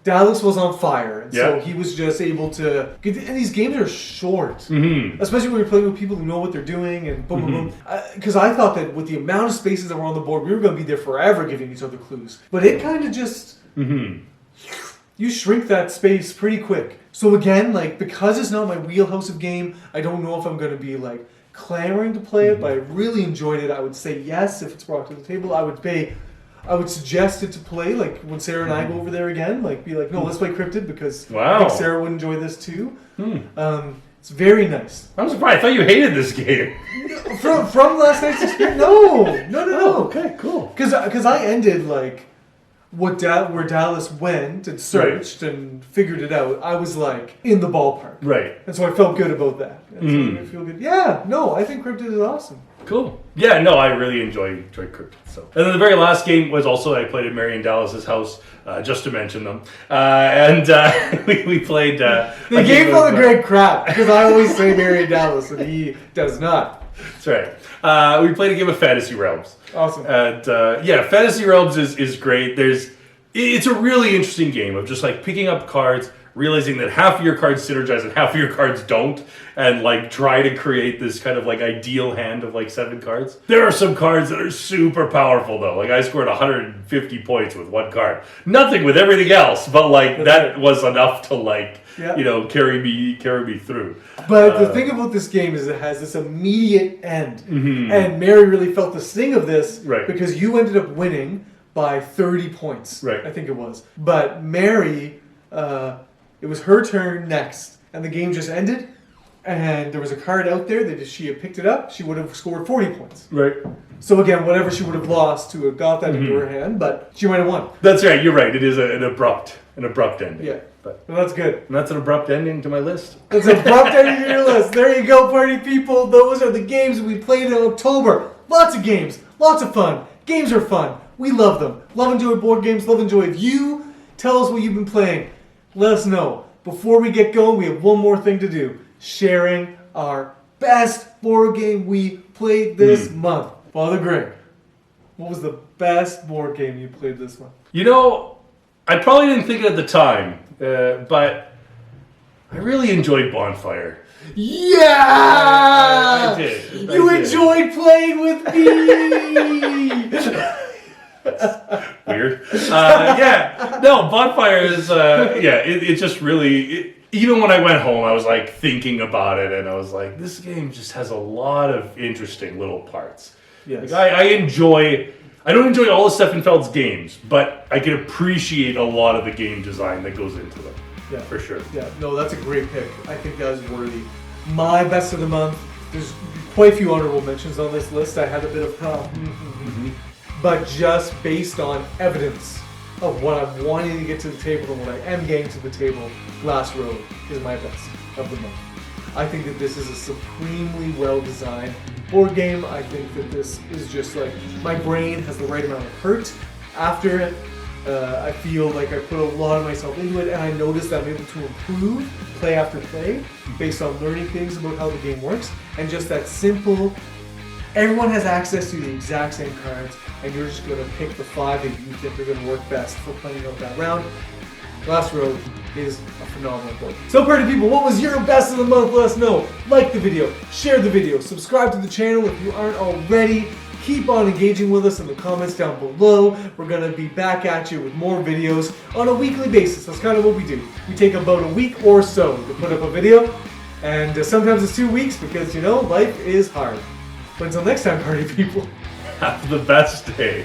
Speaker 1: Dallas was on fire, and so
Speaker 2: Yeah.
Speaker 1: he was just able to. And these games are short,
Speaker 2: Mm-hmm.
Speaker 1: especially when you're playing with people who know what they're doing, and boom, boom, boom. Because I thought that with the amount of spaces that were on the board, we were going to be there forever giving each other clues. But it kind of just. You shrink that space pretty quick. So again, like, because it's not my wheelhouse of game, I don't know if I'm going to be like clamoring to play it, but I really enjoyed it. I would say yes if it's brought to the table. I would suggest it to play, like when Sarah and I go over there again, like be like, no, let's play Cryptid, because I think Sarah would enjoy this too. It's very nice.
Speaker 2: I'm surprised. I thought you hated this game.
Speaker 1: From last night's experience, no.
Speaker 2: Oh, okay, cool.
Speaker 1: Because I ended like where Dallas went and searched and figured it out. I was like in the ballpark,
Speaker 2: Right.
Speaker 1: and so I felt good about that. And so I feel good. Yeah, no, I think Cryptid is awesome.
Speaker 2: Cool. Yeah, no, I really enjoy Cryptid. So, and then the very last game was also I played at Mary and Dallas's house, just to mention them, and we played.
Speaker 1: The game for the great crap, because I always say Mary Dallas, and he does not.
Speaker 2: That's right. We played a game of Fantasy Realms.
Speaker 1: Awesome.
Speaker 2: And Fantasy Realms is great. It's a really interesting game of just like picking up cards, realizing that half of your cards synergize and half of your cards don't, and like try to create this kind of like ideal hand of like 7 cards. There are some cards that are super powerful though. Like I scored 150 points with one card. Nothing with everything else, but like that was enough to like carry me through.
Speaker 1: But the thing about this game is it has this immediate end, and Mary really felt the sting of this because you ended up winning by 30 points.
Speaker 2: Right.
Speaker 1: I think it was. But Mary, it was her turn next, and the game just ended. And there was a card out there that if she had picked it up, she would have scored 40 points.
Speaker 2: Right.
Speaker 1: So again, whatever she would have lost to have got that into her hand, but she might have won.
Speaker 2: That's right. You're right. It is an abrupt ending.
Speaker 1: Yeah.
Speaker 2: But
Speaker 1: Well, that's good.
Speaker 2: and that's an abrupt ending to my list.
Speaker 1: That's a abrupt ending to your list. There you go, party people. Those are the games we played in October. Lots of games. Lots of fun. Games are fun. We love them. Love enjoy board games. Love enjoy. If you tell us what you've been playing, let us know. Before we get going, we have one more thing to do. Sharing our best board game we played this month. Father Greg, what was the best board game you played this month?
Speaker 2: You know, I probably didn't think it at the time, but I really enjoyed Bonfire.
Speaker 1: Yeah!
Speaker 2: I did.
Speaker 1: You enjoyed playing with me!
Speaker 2: Weird. No, Bonfire is, it just really, even when I went home, I was like thinking about it and I was like, this game just has a lot of interesting little parts.
Speaker 1: Yes.
Speaker 2: Like I don't enjoy all of Steffenfeld's games, but I can appreciate a lot of the game design that goes into them.
Speaker 1: Yeah.
Speaker 2: For sure.
Speaker 1: Yeah, no, that's a great pick. I think that was worthy. My best of the month, there's quite a few honorable mentions on this list. I had a bit of but just based on evidence of what I'm wanting to get to the table and what I am getting to the table, Glass Road is my best of the month. I think that this is a supremely well-designed board game. I think that this is just like, my brain has the right amount of hurt after it. I feel like I put a lot of myself into it, and I notice that I'm able to improve play after play based on learning things about how the game works, and just that simple, everyone has access to the exact same cards, and you're just going to pick the 5 that you think are going to work best for playing out that round. Glass Road is a phenomenal board. So party people, what was your best of the month? Let us know. Like the video, share the video, subscribe to the channel if you aren't already. Keep on engaging with us in the comments down below. We're going to be back at you with more videos on a weekly basis. That's kind of what we do. We take about a week or so to put up a video. And sometimes it's 2 weeks because, you know, life is hard. But until next time, party people.
Speaker 2: Have the best day.